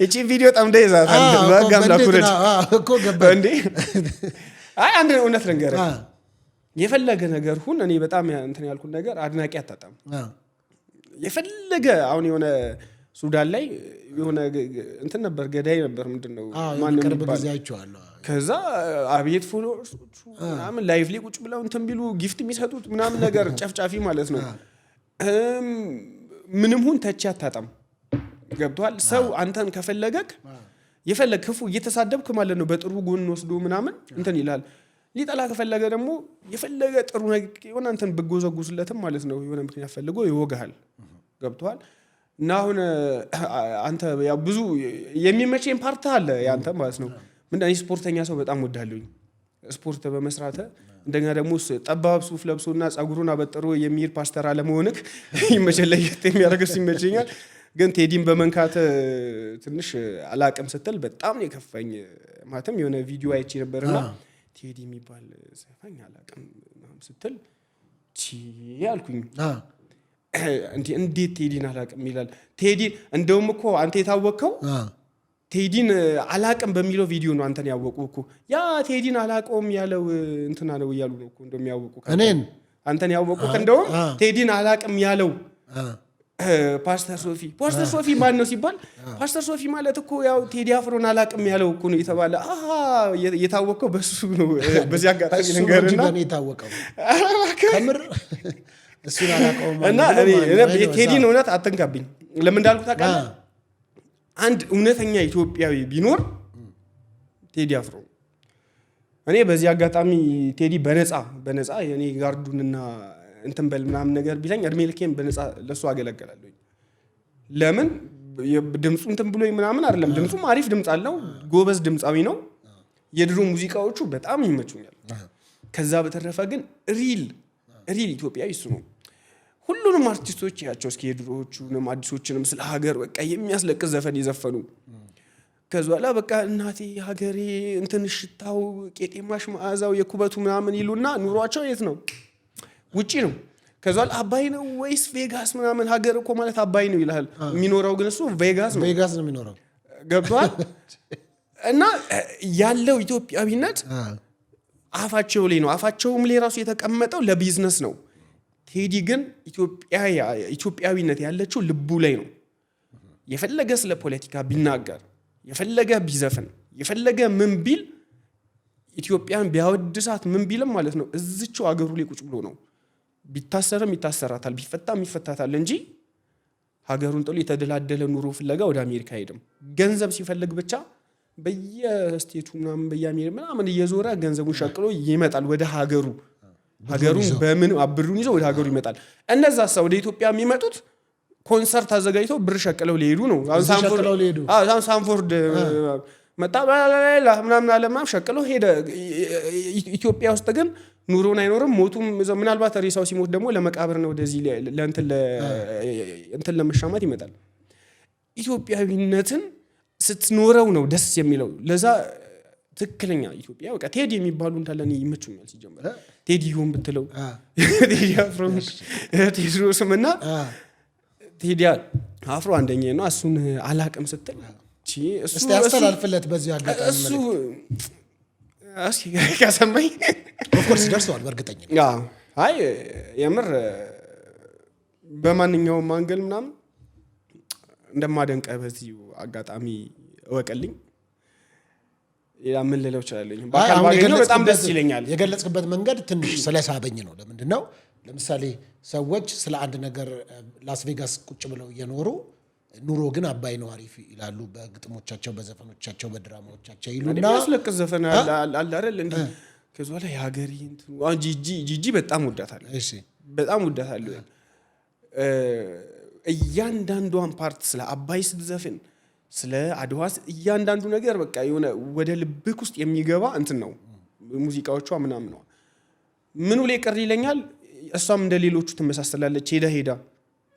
እቺ ቪዲዮ ጠምደ ይዛታል በጋምላኩረት እኮ ገባ እንዴ? አይ አንድ እውነት ነገር የፈለገ ነገር ሁን። እኔ በጣም እንትን ያልኩት ነገር አድናቂ አታጣም። የፈለገ አሁን የሆነ ሱዳን ላይ የሆነ እንትን ነበር፣ ገዳይ ነበር። ምንድነው ማንም ይባል። ከዛ አብየት ፎሎወርሶቹ ምናምን ላይቭ ላይ ቁጭ ብለው እንትን ቢሉ ጊፍት የሚሰጡት ምናምን ነገር ጨፍጫፊ ማለት ነው። ምንም ሁን ተቺ አታጣም። ገብቷል? ሰው አንተን ከፈለገክ የፈለገ ክፉ እየተሳደብክ ማለት ነው በጥሩ ጎን ወስዶ ምናምን እንትን ይላል። ሊጠላ ከፈለገ ደግሞ የፈለገ ጥሩ ነገር የሆነ እንትን ብጎዘጉስለትም ማለት ነው የሆነ ምክንያት ፈልጎ ይወጋሃል። ገብቷል? እና አሁን አንተ ያው ብዙ የሚመቸኝ ፓርት አለ ያንተ ማለት ነው። ምንድነው ስፖርተኛ ሰው በጣም ወዳለሁኝ። ስፖርት በመስራት እንደኛ ደግሞ ጠባብ ሱፍ ለብሶና ጸጉሩን አበጥሮ የሚሄድ ፓስተር አለመሆንክ ይመቸለየት የሚያደርግስ ይመቸኛል። ግን ቴዲን በመንካት ትንሽ አላቅም ስትል በጣም ነው የከፋኝ። ማለትም የሆነ ቪዲዮ አይቼ ነበርና ቴዲ የሚባል ዘፋኝ አላቅም ስትል አልኩኝ። እንዴት ቴዲን አላቅም ይላል? ቴዲ እንደውም እኮ አንተ የታወቅከው ቴዲን አላቅም በሚለው ቪዲዮ ነው አንተን ያወቁ እኮ። ያ ቴዲን አላቀውም ያለው እንትና ነው እያሉ ነው እኮ እንደሚያወቁ እኔን አንተን ያወቁ እንደውም ቴዲን አላቅም ያለው ፓስተር ሶፊ ማን ነው ሲባል ፓስተር ሶፊ ማለት እኮ ያው ቴዲ አፍሮን አላቅም ያለው እኮ ነው የተባለ። የታወቀው በሱ ነው። በዚህ አጋጣሚ ነገርና ነው የታወቀው ከምር እሱን አላቀውም እና እኔ ቴዲን እውነት አትንካብኝ። ለምን እንዳልኩ ታውቃለህ? አንድ እውነተኛ ኢትዮጵያዊ ቢኖር ቴዲ አፍሮ። እኔ በዚህ አጋጣሚ ቴዲ በነፃ የኔ ጋርዱንና እንትን በል ምናምን ነገር ቢለኝ እድሜ ልኬን በነፃ ለሱ አገለግላለሁ። ለምን ድምፁ እንትን ብሎ ምናምን አይደለም። ድምፁም አሪፍ ድምፅ አለው፣ ጎበዝ ድምፃዊ ነው። የድሮ ሙዚቃዎቹ በጣም ይመቹኛል። ከዛ በተረፈ ግን ሪል ኢትዮጵያዊ እሱ ነው። ሁሉንም አርቲስቶች ያቸው እስኪ የድሮዎቹንም አዲሶችንም ስለ ሀገር በቃ የሚያስለቅስ ዘፈን የዘፈኑ ከዛ በኋላ በቃ እናቴ ሀገሬ እንትን ሽታው ቄጤማሽ መዓዛው የኩበቱ ምናምን ይሉና ኑሯቸው የት ነው? ውጪ ነው። ከዛ በኋላ አባይ ነው ወይስ ቬጋስ ምናምን? ሀገር እኮ ማለት አባይ ነው ይላል። የሚኖረው ግን እሱ ቬጋስ ነው አፋቸው ላይ ነው። አፋቸውም ላይ ራሱ የተቀመጠው ለቢዝነስ ነው። ቴዲ ግን ኢትዮጵያዊነት ያለችው ልቡ ላይ ነው። የፈለገ ስለ ፖለቲካ ቢናገር፣ የፈለገ ቢዘፍን፣ የፈለገ ምን ቢል፣ ኢትዮጵያን ቢያወድሳት ምን ቢልም ማለት ነው እዚችው አገሩ ላይ ቁጭ ብሎ ነው። ቢታሰርም ይታሰራታል፣ ቢፈታም ይፈታታል እንጂ ሀገሩን ጥሎ የተደላደለ ኑሮ ፍለጋ ወደ አሜሪካ ሄድም። ገንዘብ ሲፈልግ ብቻ በየስቴቱ ምናምን በየአሜሪካ ምናምን እየዞረ ገንዘቡን ሸቅሎ ይመጣል ወደ ሀገሩ። ሀገሩን በምን አብሩን ይዞ ወደ ሀገሩ ይመጣል። እነዛ ሰው ወደ ኢትዮጵያ የሚመጡት ኮንሰርት አዘጋጅተው ብር ሸቅለው ሊሄዱ ነው። ሳንፎርድ መጣ ምናምን አለማ ሸቅለው ሄደ። ኢትዮጵያ ውስጥ ግን ኑሮን አይኖርም። ሞቱም ምናልባት ሬሳው ሲሞት ደግሞ ለመቃብር ነው፣ ወደዚህ እንትን ለመሻማት ይመጣል። ኢትዮጵያዊነትን ስትኖረው ነው ደስ የሚለው። ለዛ ትክክለኛ ኢትዮጵያ በቃ ቴዲ የሚባሉ እንዳለ ይመቹኛል። ሲጀመር ቴዲ ይሁን ብትለው ቴዲ አፍሮ ቴድሮስም እና ቴዲ አፍሮ አንደኛ ነው። እሱን አላቅም ስትል እስቲ ያስተላልፍለት በዚህ አጋጣሚ እሱ እስኪ ከሰማኝ ኦፍኮርስ ደርሰዋል በእርግጠኝነት። አይ የምር በማንኛውም አንገል ምናምን እንደማደንቀ በዚህ አጋጣሚ እወቀልኝ። ሌላ ምን ልለው እችላለሁ? በጣም ደስ ይለኛል። የገለጽክበት መንገድ ትንሽ ስለሳበኝ ነው። ለምንድን ነው ለምሳሌ ሰዎች ስለ አንድ ነገር ላስ ቬጋስ ቁጭ ብለው እየኖሩ ኑሮ ግን አባይ ነው አሪፍ ይላሉ። በግጥሞቻቸው፣ በዘፈኖቻቸው፣ በድራማዎቻቸው ይሉና ያስለቅስ ዘፈን አለ አይደል እንዴ? ከዛ ላይ ሀገሪ ጂጂ በጣም ወዳታለሁ። እሺ በጣም ወዳታለሁ። እያንዳንዷን ፓርት ስለ አባይ ስትዘፍን፣ ስለ አድዋስ እያንዳንዱ ነገር በቃ የሆነ ወደ ልብክ ውስጥ የሚገባ እንትን ነው ሙዚቃዎቿ ምናምን ነው። ምኑ ላይ ቅር ይለኛል? እሷም እንደ ሌሎቹ ትመሳሰላለች። ሄዳ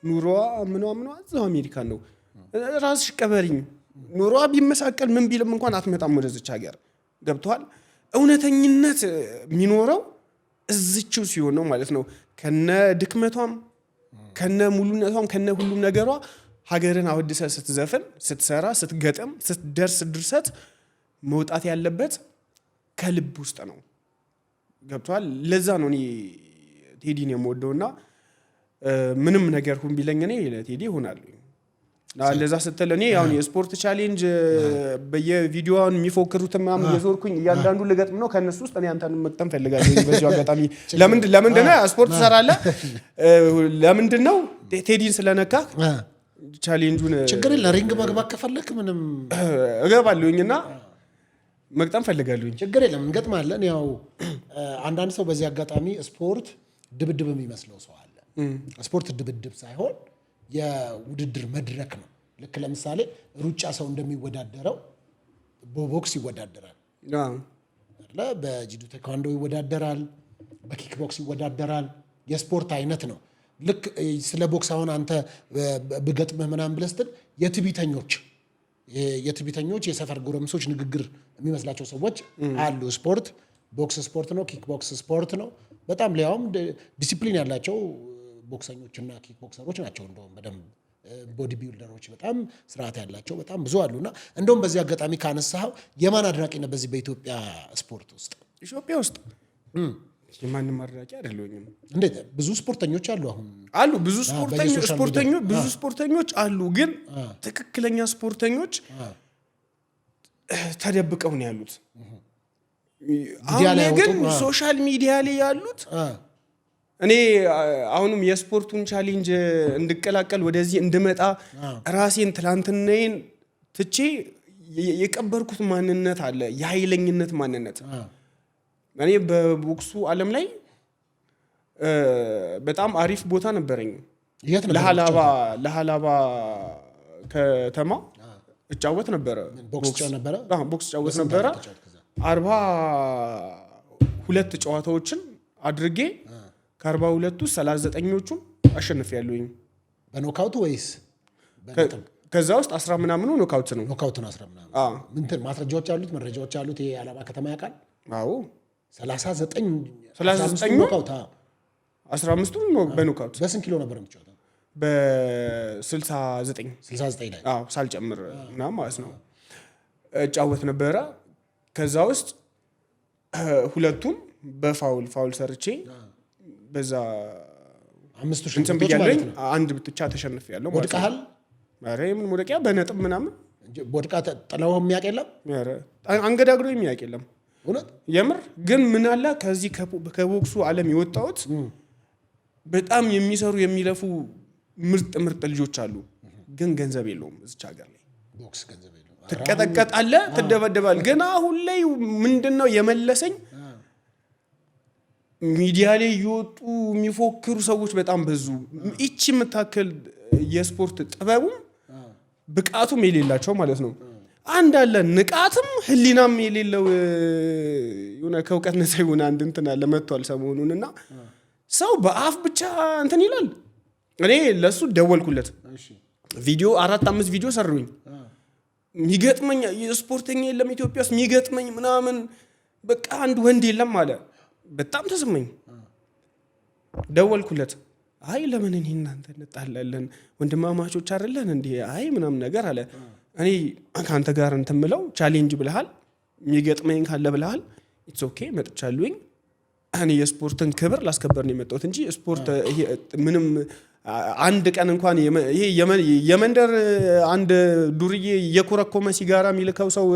ኑሮዋ ምኗ እዛው አሜሪካን ነው። ራስሽ ቀበሪኝ። ኑሮዋ ቢመሳቀል ምን ቢልም እንኳን አትመጣም ወደዚች ሀገር። ገብቷል? እውነተኝነት የሚኖረው እዚችው ሲሆን ነው ማለት ነው። ከነ ድክመቷም ከነ ሙሉነቷም ከነ ሁሉም ነገሯ ሀገርን አወድሰ ስትዘፍን፣ ስትሰራ፣ ስትገጥም፣ ስትደርስ ድርሰት መውጣት ያለበት ከልብ ውስጥ ነው። ገብቷል? ለዛ ነው እኔ ቴዲን የምወደውና ምንም ነገር ሁን ቢለኝ እኔ ለቴዲ እሆናለሁ። ለዛ ስትል እኔ አሁን የስፖርት ቻሌንጅ በየቪዲዮውን የሚፎክሩት ምናምን እየዞርኩኝ እያንዳንዱ ልገጥም ነው። ከነሱ ውስጥ እኔ አንተን መቅጠም ፈልጋለሁ በዚህ አጋጣሚ። ለምንድን ነው ስፖርት ሰራለ? ለምንድን ነው ቴዲን ስለነካ ቻሌንጁን ችግር የለም። ሪንግ መግባት ከፈለክ ምንም እገባለሁኝና መቅጠም ፈልጋለሁኝ። ችግር የለም እንገጥማለን። ያው አንዳንድ ሰው በዚህ አጋጣሚ ስፖርት ድብድብ የሚመስለው ሰው አለ። ስፖርት ድብድብ ሳይሆን የውድድር መድረክ ነው። ልክ ለምሳሌ ሩጫ ሰው እንደሚወዳደረው በቦክስ ይወዳደራል፣ በጂዶ ቴኳንዶ ይወዳደራል፣ በኪክ ቦክስ ይወዳደራል። የስፖርት አይነት ነው። ልክ ስለ ቦክስ አሁን አንተ ብገጥምህ ምናምን ብለህ ስትል የትዕቢተኞች የሰፈር ጎረምሶች ንግግር የሚመስላቸው ሰዎች አሉ። ስፖርት ቦክስ ስፖርት ነው፣ ኪክ ቦክስ ስፖርት ነው። በጣም ሊያውም ዲሲፕሊን ያላቸው ቦክሰኞችና ኪክ ቦክሰሮች ናቸው። እንደውም በደንብ ቦዲ ቢልደሮች በጣም ስርዓት ያላቸው በጣም ብዙ አሉና እንደውም በዚህ አጋጣሚ ካነሳኸው የማን አድናቂ ነህ በዚህ በኢትዮጵያ ስፖርት ውስጥ? ኢትዮጵያ ውስጥ የማንም አድናቂ አይደለሁም። እንዴት? ብዙ ስፖርተኞች አሉ። አሁን አሉ ብዙ ስፖርተኞች አሉ። ግን ትክክለኛ ስፖርተኞች ተደብቀው ነው ያሉት። አሁን ግን ሶሻል ሚዲያ ላይ ያሉት እኔ አሁንም የስፖርቱን ቻሌንጅ እንድቀላቀል ወደዚህ እንድመጣ ራሴን ትላንትናዬን ትቼ የቀበርኩት ማንነት አለ፣ የኃይለኝነት ማንነት። እኔ በቦክሱ ዓለም ላይ በጣም አሪፍ ቦታ ነበረኝ። ለሃላባ ከተማ እጫወት ነበረ። ቦክስ እጫወት ነበረ። 42 ጨዋታዎችን አድርጌ ከ42 ውስጥ 39ኞቹን አሸንፌያለሁኝ። በኖካውት ወይስ ከዛ ውስጥ 10 ምናምኑ ኖካውት ነው። ኖካውት ነው 10 ምናምን። ምን ማስረጃዎች አሉት? መረጃዎች አሉት? ይሄ አላባ ከተማ ያውቃል? አዎ 39 ኖካውት። 15ቱ በኖካውት። በስንት ኪሎ ነበር የምትጫወተው? በ69 ላይ አዎ ሳልጨምር ምናምን ማለት ነው እጫወት ነበረ። ከዛ ውስጥ ሁለቱም በፋውል ሰርቼ በዛ 5,000 እንትን ብያለኝ። አንድ ብቻ ተሸንፌያለሁ ማለት ነው። ወድቀሃል? ኧረ ምን ወደቂያ በነጥብ ምናምን ወድቃ ጥለው የሚያውቅ የለም? ኧረ አንገዳግዶ የሚያውቅ የለም። እውነት የምር ግን ምን አለ ከዚህ ከቦክሱ ዓለም የወጣሁት በጣም የሚሰሩ የሚለፉ ምርጥ ልጆች አሉ። ግን ገንዘብ የለውም እዚች ሀገር ላይ። ቦክስ ገንዘብ የለውም። ትቀጠቀጣለህ፣ ትደበደባል። ግን አሁን ላይ ምንድነው የመለሰኝ ሚዲያ ላይ እየወጡ የሚፎክሩ ሰዎች በጣም በዙ። እቺ የምታክል የስፖርት ጥበቡም ብቃቱም የሌላቸው ማለት ነው። አንድ አለ ንቃትም ህሊናም የሌለው የሆነ ከእውቀት ነፃ የሆነ አንድ እንትን አለ መጥቷል ሰሞኑንና ሰው በአፍ ብቻ እንትን ይላል። እኔ ለሱ ደወልኩለት። ቪዲዮ 4-5 ቪዲዮ ሰሩኝ። የሚገጥመኝ ስፖርተኛ የለም ኢትዮጵያ ውስጥ የሚገጥመኝ ምናምን በቃ አንድ ወንድ የለም አለ። በጣም ተሰማኝ። ደወልኩለት። አይ ለምን እኔ እናንተ እንጣላለን ወንድማማቾች አይደለን እንዴ? አይ ምናምን ነገር አለ። እኔ ካንተ ጋር እንትን ምለው ቻሌንጅ ብለሃል፣ የሚገጥመኝ ካለ ብለሃል። ኢትስ ኦኬ መጥቻለሁኝ። እኔ የስፖርትን ክብር ላስከበር ነው የመጣሁት እንጂ ስፖርት ምንም አንድ ቀን እንኳን ይሄ የመንደር አንድ ዱርዬ የኮረኮመ ሲጋራ የሚልከው ሰው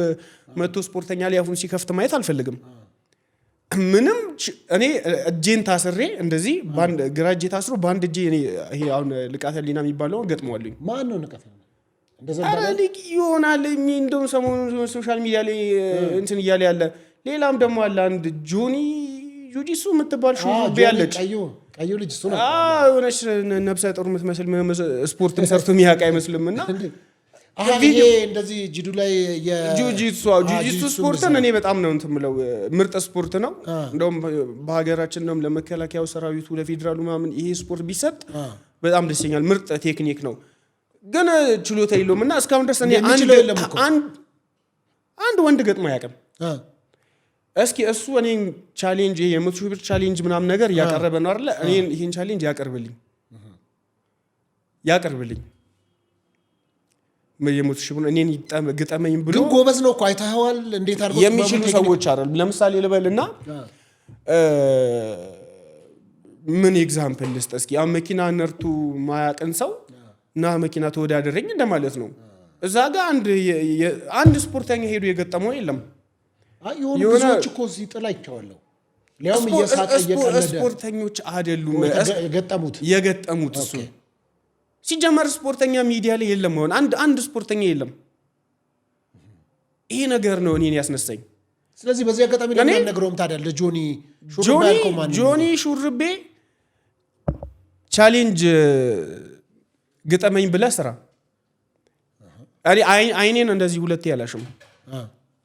መጥቶ ስፖርተኛ ላይ አፉን ሲከፍት ማየት አልፈልግም። ምንም እኔ እጄን ታስሬ እንደዚህ ባንድ ግራ እጄ ታስሮ ባንድ እጄ እኔ ይሄ አሁን ልቃተ ህሊና የሚባለው ገጥሟልኝ። ማን ነው ንቀት? እንደዛ ልቅ ይሆናል እንደውም ሰሞኑን ሶሻል ሚዲያ ላይ እንትን እያለ ያለ ሌላም ደግሞ አለ አንድ ጆኒ ጁጂሱ የምትባል ሹሩቤ ያለች ቀዩ ልጅ እሱ ነው። የሆነች ነብሰ ጡር የምትመስል ስፖርትን ሰርቶ የሚያውቅ አይመስልምና ይሄ እንደዚህ ጂዱ ላይ ጁጂሱ ስፖርትን እኔ በጣም ነው እንትን የምለው ምርጥ ስፖርት ነው። እንደውም በሀገራችን ነው ለመከላከያው ሰራዊቱ ለፌዴራሉ ምናምን ይሄ ስፖርት ቢሰጥ በጣም ደስ ይለኛል። ምርጥ ቴክኒክ ነው፣ ግን ችሎታ የለውም እና እስካሁን ድረስ እኔ አንድ ወንድ ገጥሞ አያውቅም። እስኪ እሱ እኔን ቻሌንጅ ይሄ የ100,000 ብር ቻሌንጅ ምናምን ነገር እያቀረበ ነው አይደለ? እኔን ይሄን ቻሌንጅ ያቀርብልኝ የ100,000 ብር እኔን ግጠመኝ ብሎ። ግን ጎበዝ ነው እኮ አይተኸዋል። እንዴት አድርጎ የሚችሉ ሰዎች አይደል? ለምሳሌ ልበልና ምን ኤግዛምፕል ልስጥ እስኪ። ያ መኪና ነርቱ ማያቀን ሰው እና መኪና ተወዳደረኝ እንደማለት ነው። እዛ ጋር አንድ ስፖርተኛ ሄዶ የገጠመው የለም። የሆኑ ብዙዎች እኮ ሲጥላ ይቻላል። ሊያውም እየሳቀ እየቀለደ ስፖርተኞች አይደሉም የገጠሙት እሱ ሲጀመር ስፖርተኛ ሚዲያ ላይ የለም። ሆነ አንድ ስፖርተኛ የለም። ይሄ ነገር ነው እኔን ያስነሳኝ። ስለዚህ በዚህ አጋጣሚ ለምን ነግሮም ታዲያ ጆኒ ሹርቤ ቻሌንጅ ግጠመኝ ብለህ ስራ። አይኔን እንደዚህ ሁለቴ ያላሽም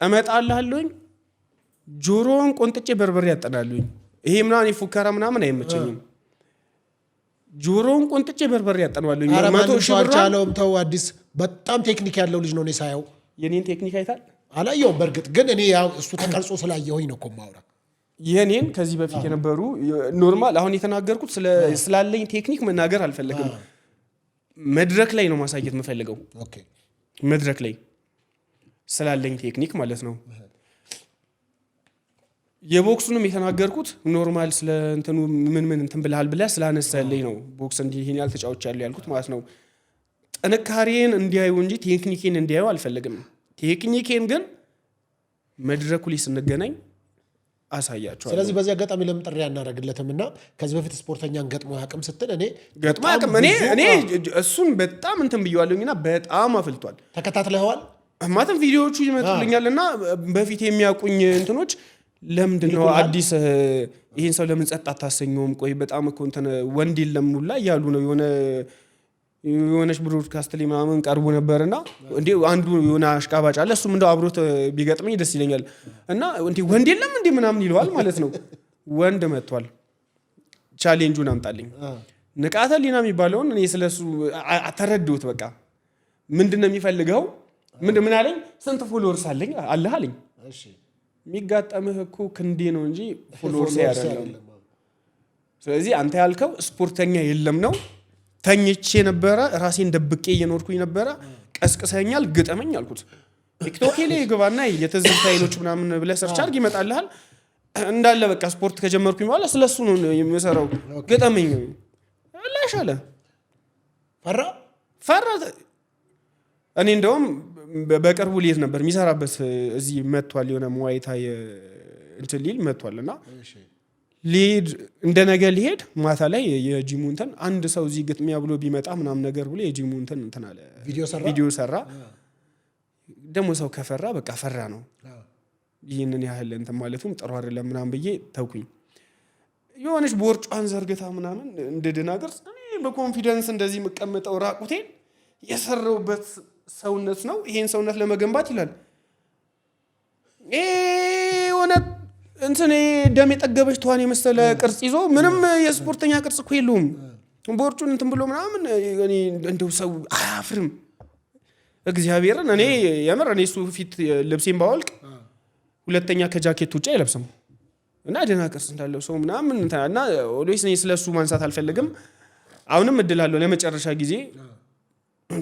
እመጣልሃለሁኝ። ጆሮን ቆንጥጬ በርበሬ ያጠናሉኝ። ይሄ ምናምን የፉከራ ምናምን አይመቸኝም። ጆሮን ቆንጥጬ በርበሬ ያጠናሉኝ። 100,000 ብር አለውም። ተው አዲስ በጣም ቴክኒክ ያለው ልጅ ነው። እኔ ሳየው የኔን ቴክኒክ አይታል አላየውም። በእርግጥ ግን እኔ ያው እሱ ተቀርጾ ስላየሁኝ ነው እኮ ማውራ። የኔን ከዚህ በፊት የነበሩ ኖርማል አሁን የተናገርኩት ስላለኝ ቴክኒክ መናገር አልፈልግም። መድረክ ላይ ነው ማሳየት የምፈልገው። ኦኬ መድረክ ላይ ስላለኝ ቴክኒክ ማለት ነው። የቦክሱንም የተናገርኩት ኖርማል ስለ እንትኑ ምን እንትን ብለሃል ብለህ ስላነሳልኝ ነው። ቦክስ እንዲህ ይሄን ያልተጫወች ያልኩት ማለት ነው። ጥንካሬን እንዲያዩ እንጂ ቴክኒኬን እንዲያዩ አልፈልግም። ቴክኒኬን ግን መድረኩ ላይ ስንገናኝ አሳያቸዋለሁ። ስለዚህ በዚህ አጋጣሚ ለምን ጥሪ አናደርግለትም? እና ከዚህ በፊት ስፖርተኛን ገጥሞ ያቅም ስትል እኔ እሱን በጣም እንትን ብየዋለሁኝና በጣም አፍልቷል። ተከታትለዋል ማተም ቪዲዮዎቹ ይመጡልኛልና በፊት የሚያውቁኝ እንትኖች ለምንድነው አዲስ ይሄን ሰው ለምን ጸጥ አታሰኘውም? ቆይ በጣም እኮ እንትን ወንድ የለም ሁላ እያሉ ነው። የሆነች ብሮድካስት ላይ ምናምን ቀርቦ ነበርና እንዴ አንዱ የሆነ አሽቃባጭ አለ። እሱም እንደው አብሮት ቢገጥመኝ ደስ ይለኛል። እና እንዴ ወንድ የለም እንዴ ምናምን ይለዋል ማለት ነው። ወንድ መጥቷል፣ ቻሌንጁን አምጣልኝ። ንቃተ ህሊና የሚባለውን እኔ ስለሱ ተረድሁት። በቃ ምንድነው የሚፈልገው? ምን አለኝ? ስንት ፎሎወርስ አለኝ አለህ አለኝ። እሺ የሚጋጠምህ እኮ ክንዴ ነው እንጂ ፎሎወርስ አይደለም። ስለዚህ አንተ ያልከው ስፖርተኛ የለም ነው። ተኝቼ ነበረ፣ ራሴን ደብቄ እየኖርኩኝ ነበረ። ቀስቅሰኛል፣ ግጠመኝ አልኩት። ቲክቶክ ላይ ግባና የትዝብት ኃይሎች ምናምን ብለህ ሰርች አድርግ ይመጣልሃል። እንዳለ በቃ ስፖርት ከጀመርኩኝ በኋላ ስለሱ ነው የምሰራው። ገጠመኝ አላሻለ ፈራ እኔ እንደውም በቅርቡ ሊሄድ ነበር የሚሰራበት እዚህ መጥቷል የሆነ ሙዋይታ እንትን ሊል መጥቷልና ሊሄድ እንደነገ ሊሄድ ማታ ላይ የጂሙ እንትን አንድ ሰው እዚህ ግጥሚያ ብሎ ቢመጣ ምናምን ነገር ብሎ የጂሙ እንትን አለ ቪዲዮ ሰራ ደግሞ ሰው ከፈራ በቃ ፈራ ነው ይሄንን ያህል እንትን ማለቱም ጥሩ አይደለም ምናምን ብዬ ተውኩኝ የሆነች ቦርጫን ዘርግታ ምናምን እንደደናገር እኔ በኮንፊደንስ እንደዚህ መቀመጠው ራቁቴን የሰራውበት ሰውነት ነው ይሄን ሰውነት ለመገንባት ይላል ሆነ እንትን ደም የጠገበች ተዋን የመሰለ ቅርጽ ይዞ ምንም የስፖርተኛ ቅርጽ እኮ የለውም ቦርጩን እንትን ብሎ ምናምን እኔ እንደው ሰው አያፍርም እግዚአብሔርን እኔ የምር እኔ እሱ ፊት ልብሴን ባወልቅ ሁለተኛ ከጃኬት ውጪ አይለብስም እና ደና ቅርጽ እንዳለው ሰው ምናምን እና ኦልዌይስ እኔ ስለሱ ማንሳት አልፈልግም አሁንም እድላለሁ ለመጨረሻ ጊዜ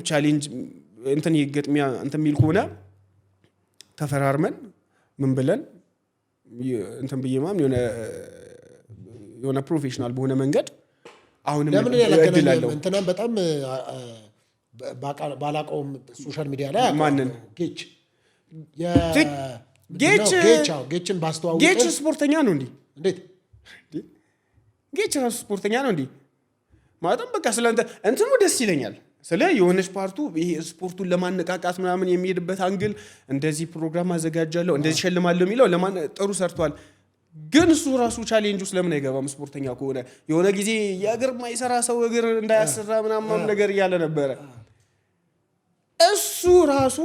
ቻሌንጅ እንትን ይገጥሚያ እንትን ሚል ከሆነ ተፈራርመን ምን ብለን እንትን በየማም የሆነ ፕሮፌሽናል በሆነ መንገድ አሁንም እድላለሁ እንትናም በጣም ባላቀውም ሶሻል ሚዲያ ላይ ማንን ጌችን ባስተዋወቀ ጌች ስፖርተኛ ነው እንዴት ጌች ራሱ ስፖርተኛ ነው ማለትም በቃ ስለንተ እንትኑ ደስ ይለኛል ስለ የሆነች ፓርቱ ይሄ ስፖርቱን ለማነቃቃት ምናምን የሚሄድበት አንግል እንደዚህ ፕሮግራም አዘጋጃለሁ እንደዚህ ሸልማለሁ የሚለው ለማን ጥሩ ሰርቷል ግን እሱ ራሱ ቻሌንጅ ውስጥ ለምን አይገባም ስፖርተኛ ከሆነ የሆነ ጊዜ የእግር ማይሰራ ሰው እግር እንዳያሰራ ምናምን ነገር እያለ ነበረ እሱ ራሱ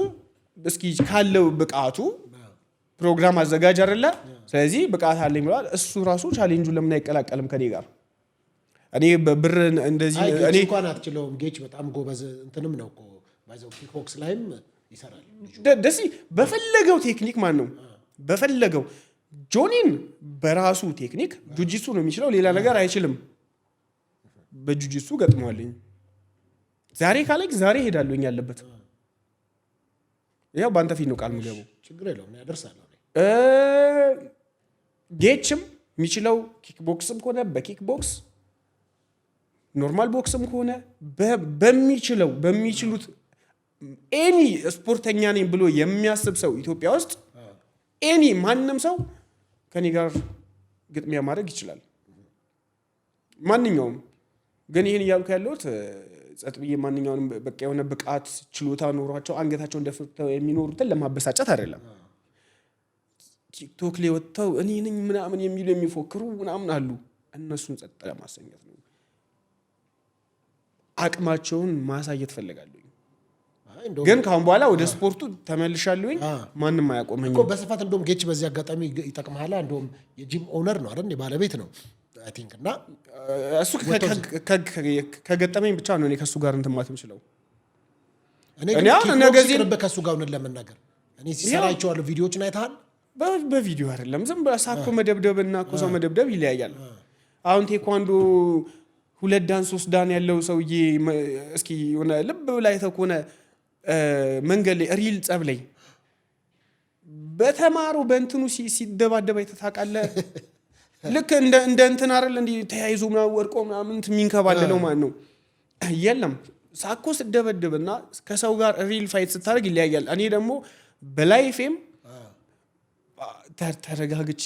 እስኪ ካለው ብቃቱ ፕሮግራም አዘጋጅ አይደለ ስለዚህ ብቃት አለኝ ብሏል እሱ ራሱ ቻሌንጁን ለምን አይቀላቀልም ከኔ ጋር እኔ በብር እንደዚህ እኔ እንኳን አትችለውም ጌች በጣም ጎበዝ እንትንም ነው እኮ ባይዘው ኪክቦክስ ላይም ይሰራል ደስ በፈለገው ቴክኒክ ማን ነው በፈለገው ጆኒን በራሱ ቴክኒክ ጁጂሱ ነው የሚችለው ሌላ ነገር አይችልም በጁጂሱ ገጥሟልኝ ዛሬ ካለክ ዛሬ ሄዳለሁኝ ያለበት ያው ባንተ ፊት ነው ቃል ምገቡ ችግር የለውም ያደርሳለሁ ጌችም የሚችለው ኪክቦክስም ሆነ በኪክቦክስ ኖርማል ቦክስም ሆነ በሚችሉት ኤኒ ስፖርተኛ ነኝ ብሎ የሚያስብ ሰው ኢትዮጵያ ውስጥ ኤኒ ማንንም ሰው ከኔ ጋር ግጥሚያ ማድረግ ይችላል ማንኛውም ግን ይሄን እያልኩ ያለሁት ጸጥ ብዬ ማንኛውንም በቃ የሆነ ብቃት ችሎታ ኖሯቸው አንገታቸው እንደፈተው የሚኖሩትን ለማበሳጨት አይደለም ቲክቶክ ላይ ወጥተው እኔ ነኝ ምናምን የሚሉ የሚፎክሩ ምናምን አሉ እነሱን ጸጥ ለማሰኘት ነው አቅማቸውን ማሳየት ፈልጋለሁ ግን ካሁን በኋላ ወደ ስፖርቱ ተመልሻለሁ ማንንም አያቆመኝም እኮ በስፋት እንደውም ጌች በዚህ አጋጣሚ ይጠቅማል እንደውም የጂም ኦነር ነው አይደል ባለቤት ነው አይ ቲንክ እና እሱ ከገጠመኝ ብቻ ነው እኔ ከሱ ጋር እንትን ማለት የምችለው እኔ አሁን ነገዚህ ከሱ ጋር ነው ለመናገር እኔ ሲሰራቸው ቪዲዮዎችን አይተሃል በቪዲዮ አይደለም ዝም በሳኮ መደብደብና ኮሶ መደብደብ ይለያያል አሁን ቴኳንዶ 2 ዳን 3 ዳን ያለው ሰውዬ እስኪ የሆነ ልብ ላይ ተኮነ መንገድ ላይ ሪል ጸብ ላይ በተማሩ በእንትኑ ሲደባደባ ይተታቃለ ልክ እንደ እንትን አይደል እንዴ ተያይዞ ምናምን ወርቆ ምናምን የሚንከባለለው ማለት ነው የለም ሳኮ ሲደበደብና ከሰው ጋር ሪል ፋይት ስታደርግ ይለያያል እኔ ደግሞ በላይፌም ተረጋግቼ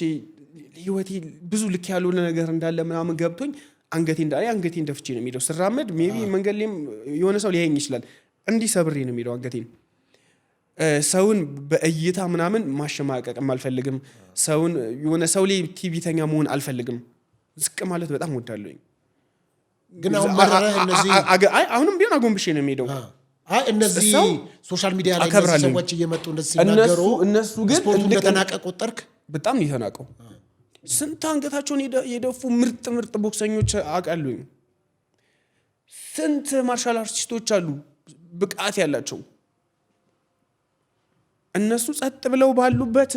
ህይወቴ ብዙ ልክ ያልሆነ ነገር እንዳለ ምናምን ገብቶኝ አንገቴን ደፍቼ ነው የሚለው ስራመድ ሜቢ መንገድ ላይም የሆነ ሰው ሊያየኝ ይችላል እንዲህ ሰብሬ ነው የሚለው አንገቴን ሰውን በእይታ ምናምን ማሸማቀቅም አልፈልግም ሰውን የሆነ ሰው ላይ ቲቪተኛ መሆን አልፈልግም ዝቅ ማለት በጣም ወዳለሁኝ ግን አሁን ማራህ እነዚህ አሁንም ቢሆን አጎንብሼ ነው የሚሄደው እነዚህ ሶሻል ሚዲያ ላይ ሰዎች እየመጡ እንደዚህ ሲናገሩ እነሱ ግን ስፖርቱ እንደተናቀ ቆጠርክ በጣም ነው የተናቀው ስንት አንገታቸውን የደፉ ምርጥ ቦክሰኞች አውቃለሁኝ ስንት ማርሻል አርቲስቶች አሉ ብቃት ያላቸው እነሱ ጸጥ ብለው ባሉበት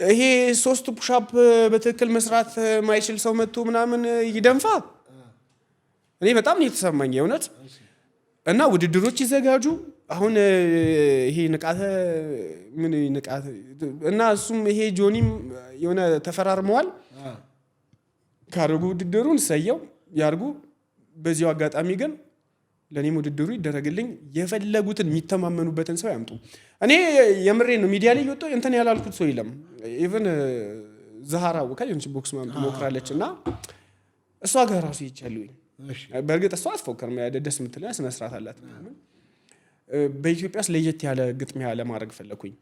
ይሄ 3 ፑሻፕ በትክክል መስራት ማይችል ሰው መጥቶ ምናምን ይደንፋ እኔ በጣም ነው የተሰማኝ የእውነት እና ውድድሮች ይዘጋጁ አሁን ይሄ ንቃተ ምን ንቃተ እና እሱም ይሄ ጆኒም የሆነ ተፈራርመዋል ካርጉ ውድድሩን ሰየው ያርጉ። በዚያው አጋጣሚ ግን ለኔም ውድድሩ ይደረግልኝ የፈለጉትን የሚተማመኑበትን ሰው ያምጡ። እኔ የምሬ ነው ሚዲያ ላይ ወጥቶ እንትን ያላልኩት ሰው የለም። ኢቭን ዛሃራ ወካዮች ቦክስ ማምጥ ሞክራለች እና እሷ ጋር ራሱ ይቻሉኝ። በእርግጥ እሷ አትፎከርም ደስ የምትለው ስነ ስርዓት አላት። በኢትዮጵያስ ለየት ያለ ግጥሚያ ለማድረግ ፈለኩኝ።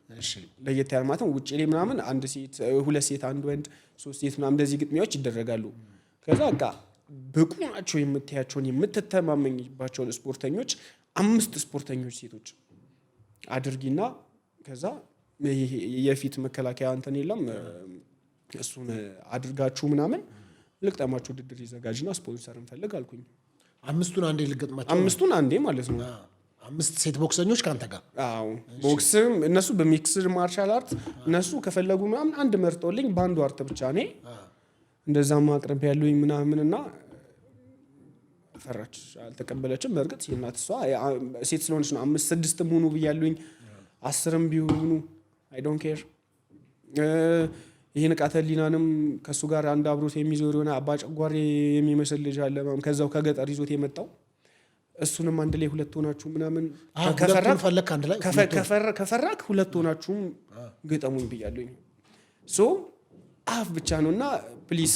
ለየት ያለ ማለት ውጪ ላይ ምናምን አንድ ሴት ሁለት ሴት አንድ ወንድ ሶስት ሴት ምናምን እንደዚህ ግጥሚያዎች ይደረጋሉ። ከዛ በቃ ብቁ ናቸው የምትያቸውን የምትተማመኝባቸውን ስፖርተኞች 5 ስፖርተኞች ሴቶች አድርጊና ከዛ የፊት መከላከያ እንትን የለም እሱን አድርጋችሁ ምናምን ልቅጠማችሁ ውድድር ይዘጋጅና ስፖንሰር እንፈልግ አልኩኝ። 5ቱን አንዴ ልገጥማቸው 5ቱን አንዴ ማለት ነው። 5 ሴት ቦክሰኞች ካንተ ጋር? አዎ ቦክስም እነሱ በሚክስድ ማርሻል አርት እነሱ ከፈለጉ ምናምን አንድ መርጦልኝ በአንዱ አርት ብቻ እኔ እንደዛ ማቅረብ ያለኝ ምናምንና ፈራች አልተቀበለችም። በእርግጥ ሲናት እሷ ሴት ስለሆነች ነው 5 6ም ሆኑ ብያለኝ 10ም ቢሆኑ አይ ዶንት ኬር። ይሄ ንቃተ ህሊናንም ከሱ ጋር አንድ አብሮት የሚዞር የሆነ አባ ጨጓሬ የሚመስል ልጅ አለ ከዛው ከገጠር ይዞት የመጣው እሱንም አንድ ላይ ሁለት ሆናችሁ ምናምን ከፈራክ ሁለት ሆናችሁም ግጠሙኝ ብያለኝ። ሶ አፍ ብቻ ነውና ፕሊስ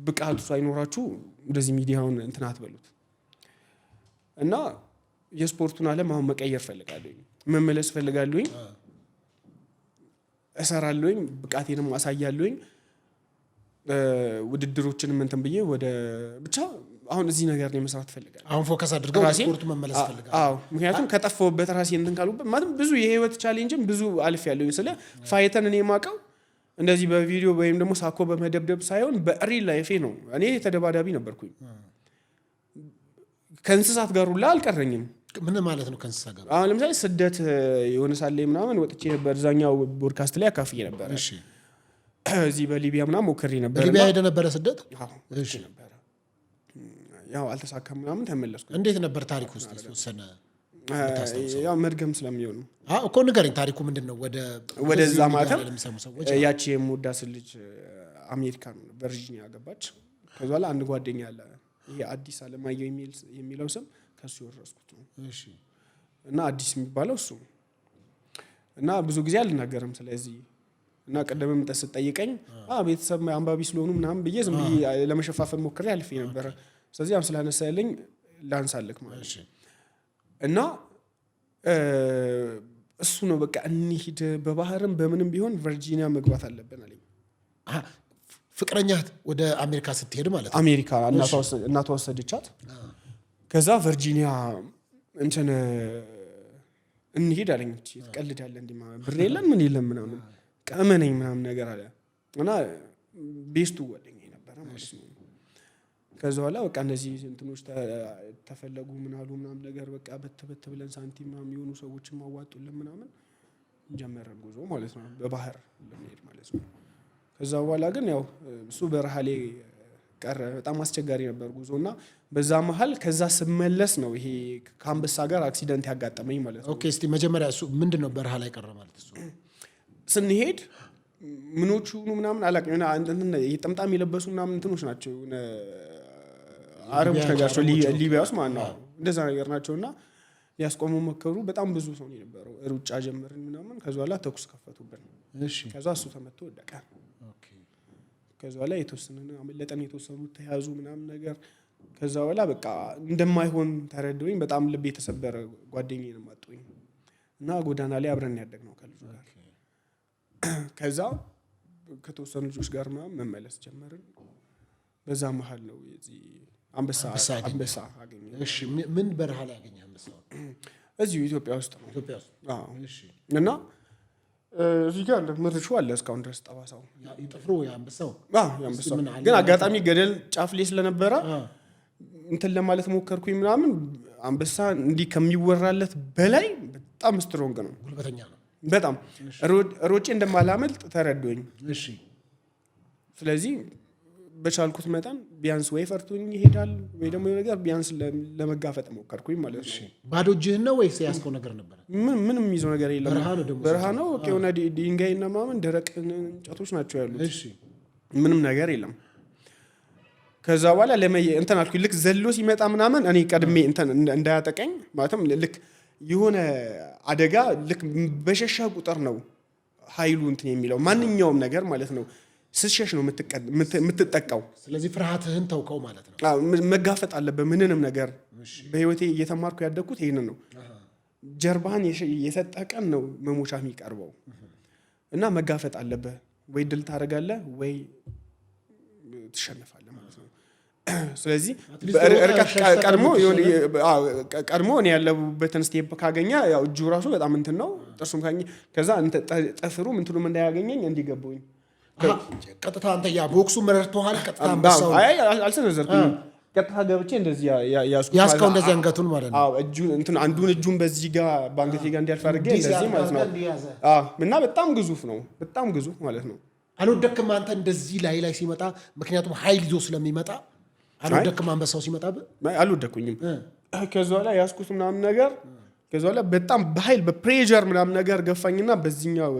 ብቃቱ ሳይኖራችሁ እንደዚህ ሚዲያውን እንትን አትበሉት። እና የስፖርቱን ዓለም አሁን መቀየር ፈልጋለሁኝ፣ መመለስ ፈልጋለሁኝ፣ እሰራለሁኝ፣ ብቃቴንም አሳያለሁኝ። ውድድሮችንም እንትን ብዬ ወደ ብቻ አሁን እዚህ ነገር ነው መስራት ፈልጋለሁ። አሁን ፎከስ አድርገው ስፖርቱ መመለስ ፈልጋለሁ። አዎ ምክንያቱም ከጠፋሁበት ራሴ እንትን ካሉበት ማለት ብዙ የህይወት ቻሌንጅም ብዙ አልፍ ያለኝ ስለ ፋይተን እኔ ማቀው እንደዚህ በቪዲዮ ወይም ደግሞ ሳኮ በመደብደብ ሳይሆን በሪል ላይፌ ነው። እኔ ተደባዳቢ ነበርኩኝ። ከእንስሳት ጋር ሁላ አልቀረኝም። ምን ማለት ነው ከእንስሳት ጋር? አሁን ለምሳሌ ስደት የሆነ ሳለ ምናምን ወጥቼ ነበር። እዛኛው ፖድካስት ላይ አካፍዬ ነበር። እሺ እዚህ በሊቢያ ምናምን ሞክሬ ነበር። ሊቢያ ሄደ ነበር ስደት? አዎ እሺ ነበር። ያው አልተሳካም ምናምን ተመለስኩ። እንዴት ነበር ታሪኩ? ውስጥ የተወሰነ ያው መድገም ስለሚሆን እኮ ንገረኝ። ታሪኩ ምንድነው? ወደዛ ማተም ያቺ የምወዳት ልጅ አሜሪካን ቨርጂኒያ ገባች። ከዛ በኋላ አንድ ጓደኛ አለ ይሄ አዲስ አለማየሁ የሚለው ስም ከሱ የወረስኩት ነው። እሺ እና አዲስ የሚባለው እሱ እና ብዙ ጊዜ አልናገርም ስለዚህ እና ቀደምም ተስጠይቀኝ ቤተሰብ አንባቢ ስለሆኑ ምናምን ብዬ ዝም ብዬ ለመሸፋፈን ሞክሬ አልፌ ነበር። ስለዚህ አም ስላነሳ ያለኝ ላንሳልክ ማለት ነው። እና እሱ ነው በቃ እንሂድ በባህርም በምንም ቢሆን ቨርጂኒያ መግባት አለብን አለኝ። ፍቅረኛ ወደ አሜሪካ ስትሄድ ማለት ነው? አሜሪካ እናቷ ወሰደቻት። ከዛ ቨርጂኒያ እንትን እንሂድ አለኝ። ትቀልዳለህ እንዴ? ብር የለም ምን የለም ምናምን ቀመነኝ ምናምን ነገር አለ እና ቤስቱ ጓደኛዬ ነበረ ማለት ነው። ከዛ በኋላ በቃ እነዚህ እንትኖች ተፈለጉ ምናሉ ምናምን ነገር በቃ በተበት ብለን ሳንቲም ምናምን የሆኑ ሰዎችን ማዋጡልን ምናምን ጀመረን ጉዞ ማለት ነው፣ በባህር ለመሄድ ማለት ነው። ከዛ በኋላ ግን ያው እሱ በረሃ ላይ ቀረ። በጣም አስቸጋሪ ነበር ጉዞና በዛ መሀል ከዛ ስመለስ ነው ይሄ ከአንበሳ ጋር አክሲደንት ያጋጠመኝ ማለት ነው። ኦኬ እስቲ መጀመሪያ እሱ ምንድነው በረሃ ላይ ቀረ ማለት? እሱ ስንሄድ ምኖቹ ምናምን አላውቅም እና የጠምጣም የለበሱ ምናምን እንትኖች ናቸው አረቦች ነገራቸው ሊቢያ ውስጥ ማለት ነው እንደዛ ነገር ናቸውና ሊያስቆሙ መከሩ። በጣም ብዙ ሰው ነው የነበረው። ሩጫ ጀመርን ምናምን። ከዛ በኋላ ተኩስ ከፈቱብን። እሺ ከዛ እሱ ተመቶ ወደቀ። ኦኬ ከዛ በኋላ የተወሰነ አመለጠን፣ የተወሰኑ ተያዙ ምናምን ነገር። ከዛ በኋላ በቃ እንደማይሆን ተረድቶኝ በጣም ልብ የተሰበረ ጓደኛዬን ማጥቶኝ እና ጎዳና ላይ አብረን ያደግነው ከልጁ ጋር። ከዛ ከተወሰኑ ልጆች ጋር ምናምን መመለስ ጀመርን። በዛ መሀል ነው የዚህ አንበሳ አገኘ። እሺ ምን በረሃ ላይ አገኘ አንበሳው? እዚሁ ኢትዮጵያ ውስጥ ነው። ኢትዮጵያ ውስጥ? አዎ። እሺ እና እዚህ ጋር ምርሹ አለ እስካሁን ድረስ ጠባሳው ጥፍሩ የአንበሳው? አዎ የአንበሳው ግን አጋጣሚ ገደል ጫፍ ላይ ስለነበረ እንትን ለማለት ሞከርኩኝ ምናምን። አንበሳ እንዲህ ከሚወራለት በላይ በጣም ስትሮንግ ነው፣ ጉልበተኛ ነው በጣም። ሮጬ እንደማላመልጥ ተረዶኝ። እሺ ስለዚህ በቻልኩት መጠን ቢያንስ ወይ ፈርቶኝ ይሄዳል ወይ ደግሞ ነገር ቢያንስ ለመጋፈጥ ሞከርኩኝ ማለት ነው። ባዶ እጅህን ነው ወይስ ያስከው ነገር ነበር? ምንም ይዘው ነገር የለም። በረሃ ነው የሆነ ድንጋይና ምናምን ደረቅ እንጨቶች ናቸው ያሉት። ምንም ነገር የለም። ከዛ በኋላ እንትን አልኩኝ። ልክ ዘሎ ሲመጣ ምናምን እኔ ቀድሜ እንትን እንዳያጠቀኝ ማለትም ልክ የሆነ አደጋ ልክ በሸሻ ቁጥር ነው ኃይሉ እንትን የሚለው ማንኛውም ነገር ማለት ነው። ስሸሽ ነው የምትጠቃው። ስለዚህ ፍርሃትህን ተውከው ማለት ነው። መጋፈጥ አለበት ምንንም ነገር። በህይወቴ እየተማርኩ ያደግኩት ይሄንን ነው። ጀርባህን የሰጠ ቀን ነው መሞቻ የሚቀርበው እና መጋፈጥ አለበት። ወይ ድል ታደርጋለህ ወይ ትሸነፋለህ ማለት ነው። ስለዚህ ቀድሞ እኔ ያለሁበትን ስቴፕ ካገኘ ያው እጁ ራሱ በጣም እንትን ነው ጥርሱም ካገኘ ከዛ ጠፍሩ ምንትሉም እንዳያገኘኝ እንዲገባኝ ቀጥታ አንተ ያ ቦክሱ መረርቶሃል። ቀጥታ አንበሳው አልሰነዘርኩም። ቀጥታ ገብቼ እንደዚህ ያስከው እንደዚህ አንገቱን ማለት ነው። አንዱን እጁን በዚህ ጋር ባንገቴ ጋር እንዲያልፍ አድርጌ እንደዚህ ማለት ነው። እና በጣም ግዙፍ ነው፣ በጣም ግዙፍ ማለት ነው። አልወደክም አንተ እንደዚህ ላይ ሲመጣ፣ ምክንያቱም ኃይል ይዞ ስለሚመጣ አልወደክም። አንበሳው ሲመጣ አልወደኩኝም። ከዛ ላይ ያስኩት ምናምን ነገር ከዛ ላይ በጣም በኃይል በፕሬዠር ምናምን ነገር ገፋኝና በዚህኛው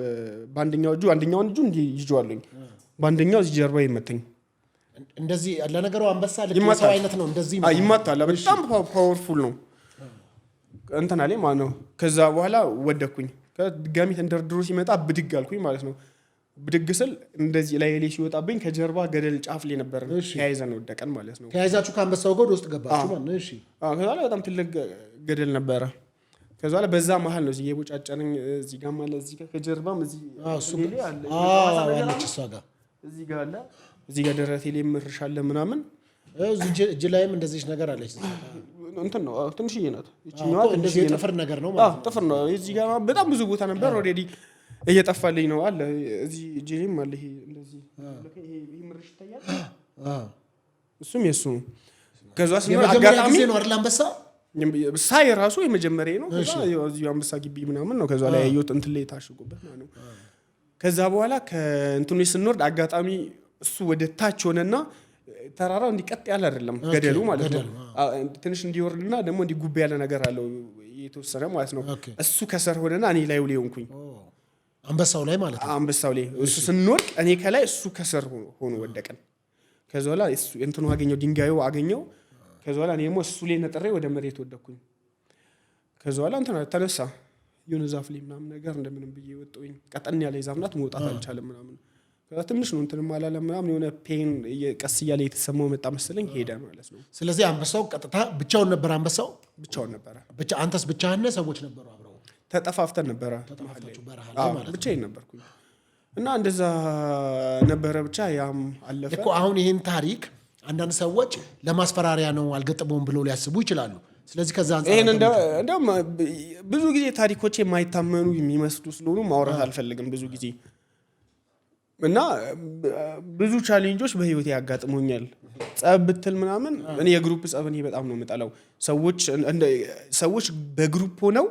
በአንደኛው እጁ አንደኛውን እጁ እንዲህ ይዤዋለኝ፣ በአንደኛው እዚህ ጀርባ ይመታኝ። እንደዚህ ለነገሩ አንበሳ ለሰው አይነት ነው። እንደዚህ ይማታል። በጣም ፓወርፉል ነው እንትና ላይ ማለት ነው። ከዛ በኋላ ወደኩኝ። ከድጋሚ ተንደርድሮ ሲመጣ ብድግ አልኩኝ ማለት ነው። ብድግ ስል እንደዚህ ላይ ሲወጣብኝ ከጀርባ ገደል ጫፍ ላይ ነበር። ተያይዘን ወደቀን ማለት ነው። ተያይዛችሁ ከአንበሳው ጋር ውስጥ ገባችሁ ማለት ነው። እሺ። ከዛ ላይ በጣም ትልቅ ገደል ነበረ። ከዛ ላይ በዛ መሀል ነው እዚህ የቦጫጨነኝ። እዚህ ጋር ማለት እዚህ ጋር ከጀርባም እዚህ እሱ አለ እሷ ጋር እዚህ ጋር አለ እዚህ ጋር ደረቴ ላይ ምርሻለ ምናምን እጅ ላይም እንደዚህ ነገር አለች። እንትን ነው ትንሽዬ ናት። እቺኛዋ እንደዚህ ጥፍር ነገር ነው ማለት ነው። ጥፍር ነው። እዚህ ጋር በጣም ብዙ ቦታ ነበር። ኦሬዲ እየጠፋልኝ ነው አለ እዚህ ጄም አለ። ይሄ እንደዚህ ይሄ ምርሽ ይታያል። እሱም የሱ ነው። ከዛ አጋጣሚ ነው አይደል አንበሳ ሳይ ራሱ የመጀመሪያ ነው። ከዛ እዚህ አንበሳ ግቢ ምናምን ነው። ከዛ ላይ ያየሁት እንትን ላይ ታሽጎበት ማለት ነው። ከዛ በኋላ ከእንትኑ ስንወርድ አጋጣሚ እሱ ወደ ታች ሆነና ተራራው እንዲቀጥ ያለ አይደለም ገደሉ ማለት ነው። ትንሽ እንዲወርድና ደግሞ እንዲጉብ ያለ ነገር አለው የተወሰነ ማለት ነው። እሱ ከሰር ሆነና እኔ ላይ ሆንኩኝ አንበሳው ላይ ማለት ነው። አንበሳው ላይ እሱ ስንወርድ እኔ ከላይ እሱ ከሰር ሆኖ ወደቀን። ከዛ በኋላ እሱ እንትኑ አገኘው ድንጋዩ አገኘው። ከዛ በኋላ እኔ ደግሞ እሱ ላይ ነጥሬ ወደ መሬት ወደኩኝ። ከዛ በኋላ እንትን ተነሳ የሆነ ዛፍ ላይ ምናምን ነገር እንደምንም ብዬ ወጣሁኝ። ቀጠን ያለ ዛፍ ናት፣ መውጣት አልቻለም ምናምን። ከዛ ትንሽ ነው እንትንም አላለም ምናምን የሆነ ፔን ቀስ እያለ የተሰማው መጣ መሰለኝ ሄደ ማለት ነው። ስለዚህ አንበሳው ቀጥታ ብቻውን ነበር። አንበሳው ብቻውን ነበር። አንተስ ብቻህን? ሰዎች ነበሩ አብረው? ተጠፋፍተን ነበረ። ብቻዬን ነበርኩኝ እና እንደዛ ነበረ። ብቻ ያም አለፈ እኮ። አሁን ይሄን ታሪክ አንዳንድ ሰዎች ለማስፈራሪያ ነው አልገጠመውም ብለው ሊያስቡ ይችላሉ። ስለዚህ ከዛ አንፃር ይሄን እንደውም ብዙ ጊዜ ታሪኮች የማይታመኑ የሚመስሉ ስለሆኑ ማውራት አልፈልግም ብዙ ጊዜ እና ብዙ ቻሌንጆች በህይወቴ ያጋጥሙኛል። ጸብ ብትል ምናምን እኔ የግሩፕ ጸብ እኔ በጣም ነው የምጠላው። ሰዎች በግሩፕ ሆነው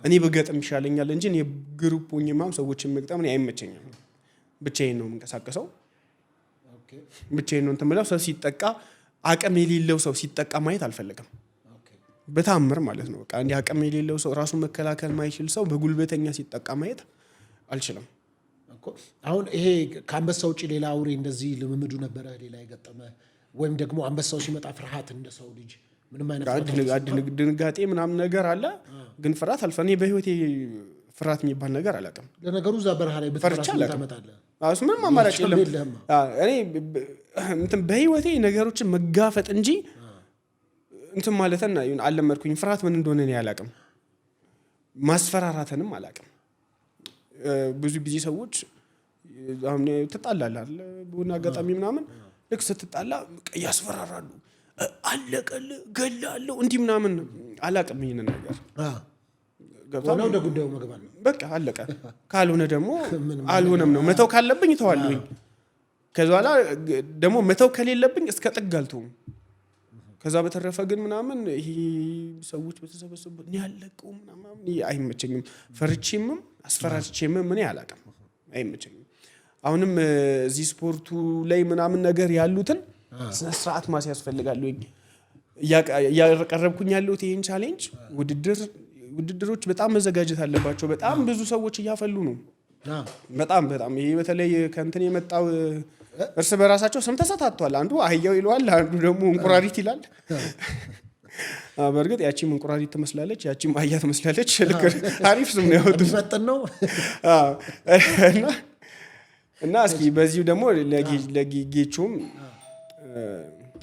እኔ በገጥም ይሻለኛል እንጂ እኔ ግሩፕ ሆኜማም ሰዎችን መግጠም እኔ አይመቸኝም። ብቻዬን ነው የምንቀሳቀሰው። ብቻዬን ነው እንትን የምለው። ሰው ሲጠቃ አቅም የሌለው ሰው ሲጠቃ ማየት አልፈልግም በታምር ማለት ነው። በቃ እንዲህ አቅም የሌለው ሰው ራሱን መከላከል ማይችል ሰው በጉልበተኛ ሲጠቃ ማየት አልችልም። አሁን ይሄ ከአንበሳ ውጭ ሌላ አውሬ እንደዚህ ልምምዱ ነበረ ሌላ የገጠመ ወይም ደግሞ አንበሳው ሲመጣ ፍርሃት እንደ ሰው ልጅ ምንም አይነት ድንጋጤ ምናምን ነገር አለ? ግን ፍርሃት አልፈ እኔ በህይወቴ ፍርሃት የሚባል ነገር አላውቅም። ለነገሩ እዛ በረሃ ላይ ብትፈራሽ ታመጣለህ። ምንም አማራጭ የለም። እኔ እንትን በህይወቴ ነገሮችን መጋፈጥ እንጂ እንትን ማለትና አልለመድኩኝ። ፍርሃት ምን እንደሆነ እኔ አላውቅም። ማስፈራራትንም አላውቅም። ብዙ ጊዜ ሰዎች አሁን ትጣላለህ በሆነ አጋጣሚ ምናምን ልክ ስትጣላ ያስፈራራሉ። አለቀል ገላለሁ እንዲህ ምናምን አላውቅም። ይሄን ነገር ገብቶና ወደ ጉዳዩ መግባት ነው። በቃ አለቀ። ካልሆነ ደግሞ አልሆነም ነው። መተው ካለብኝ እተዋለሁኝ። ከዛ በኋላ ደግሞ መተው ከሌለብኝ እስከ ጥግ አልተውም። ከዛ በተረፈ ግን ምናምን ይሄ ሰዎች በተሰበሰቡበት እኔ አለቀው ምናምን አይመቸኝም። ፈርቼምም አስፈራርቼምም እኔ አላውቅም፣ አይመቸኝም። አሁንም እዚህ ስፖርቱ ላይ ምናምን ነገር ያሉትን ስነ ስርዓት ማስያዝ ፈልጋለሁ። እያቀረብኩኝ ያለሁት ይሄን ቻሌንጅ ውድድሮች በጣም መዘጋጀት አለባቸው። በጣም ብዙ ሰዎች እያፈሉ ነው። በጣም ይሄ በተለይ ከእንትን የመጣው እርስ በራሳቸው ስም ተሰጣጥቷል። አንዱ አህያው ይለዋል፣ አንዱ ደግሞ እንቁራሪት ይላል። በእርግጥ ያቺም እንቁራሪት ትመስላለች፣ ያቺም አህያ ትመስላለች። ልክ አሪፍ ስም ነው ያወጡት። ፈጥን ነው እና እስኪ በዚሁ ደግሞ ለጌቾም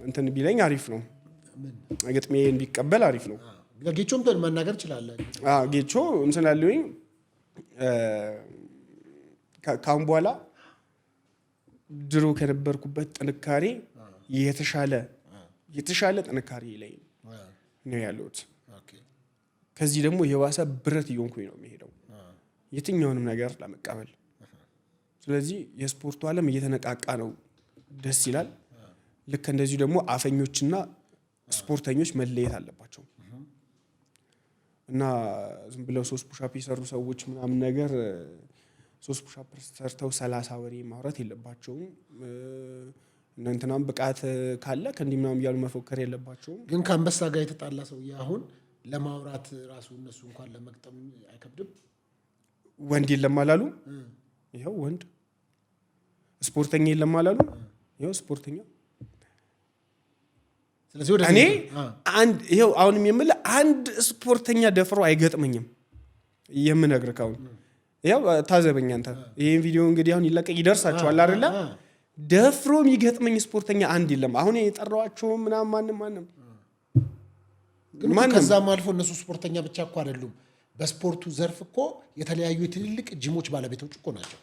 እንትን ቢለኝ አሪፍ ነው። ግጥሜን ቢቀበል አሪፍ ነው። ለጌቾም መናገር ይችላል። ጌቾ እንትን አለኝ ካሁን በኋላ ድሮ ከነበርኩበት ጥንካሬ የተሻለ ጥንካሬ ላይ ነው ያለሁት። ከዚህ ደግሞ የባሰ ብረት እየሆንኩኝ ነው የሚሄደው የትኛውንም ነገር ለመቀበል። ስለዚህ የስፖርቱ ዓለም እየተነቃቃ ነው፣ ደስ ይላል። ልክ እንደዚሁ ደግሞ አፈኞችና ስፖርተኞች መለየት አለባቸው እና ዝም ብለው 3 ፑሻፕ የሰሩ ሰዎች ምናምን ነገር 3 ፑሻፕ ሰርተው 30 ወሬ ማውራት የለባቸውም። እንትናም ብቃት ካለ ከእንዲህ ምናምን እያሉ መፎከር የለባቸውም። ግን ከአንበሳ ጋር የተጣላ ሰውዬ አሁን ለማውራት ራሱ እነሱ እንኳን ለመግጠም አይከብድም? ወንድ የለም አላሉ? ይኸው ወንድ ስፖርተኛ የለም አላሉ? ይኸው ስፖርተኛ። ስለዚህ እኔ ይኸው አሁንም የምልህ አንድ ስፖርተኛ ደፍሮ አይገጥመኝም። የምነግርህ አሁን ይኸው ታዘበኝ አንተ። ይሄን ቪዲዮ እንግዲህ አሁን ይደርሳቸዋል አይደለ? ደፍሮ የሚገጥመኝ ስፖርተኛ አንድ የለም። አሁን የጠራኋቸው ምናምን ማንም ከዛም አልፎ እነሱ ስፖርተኛ ብቻ እኮ አይደሉም። በስፖርቱ ዘርፍ እኮ የተለያዩ ትልልቅ ጂሞች ባለቤቶች እኮ ናቸው።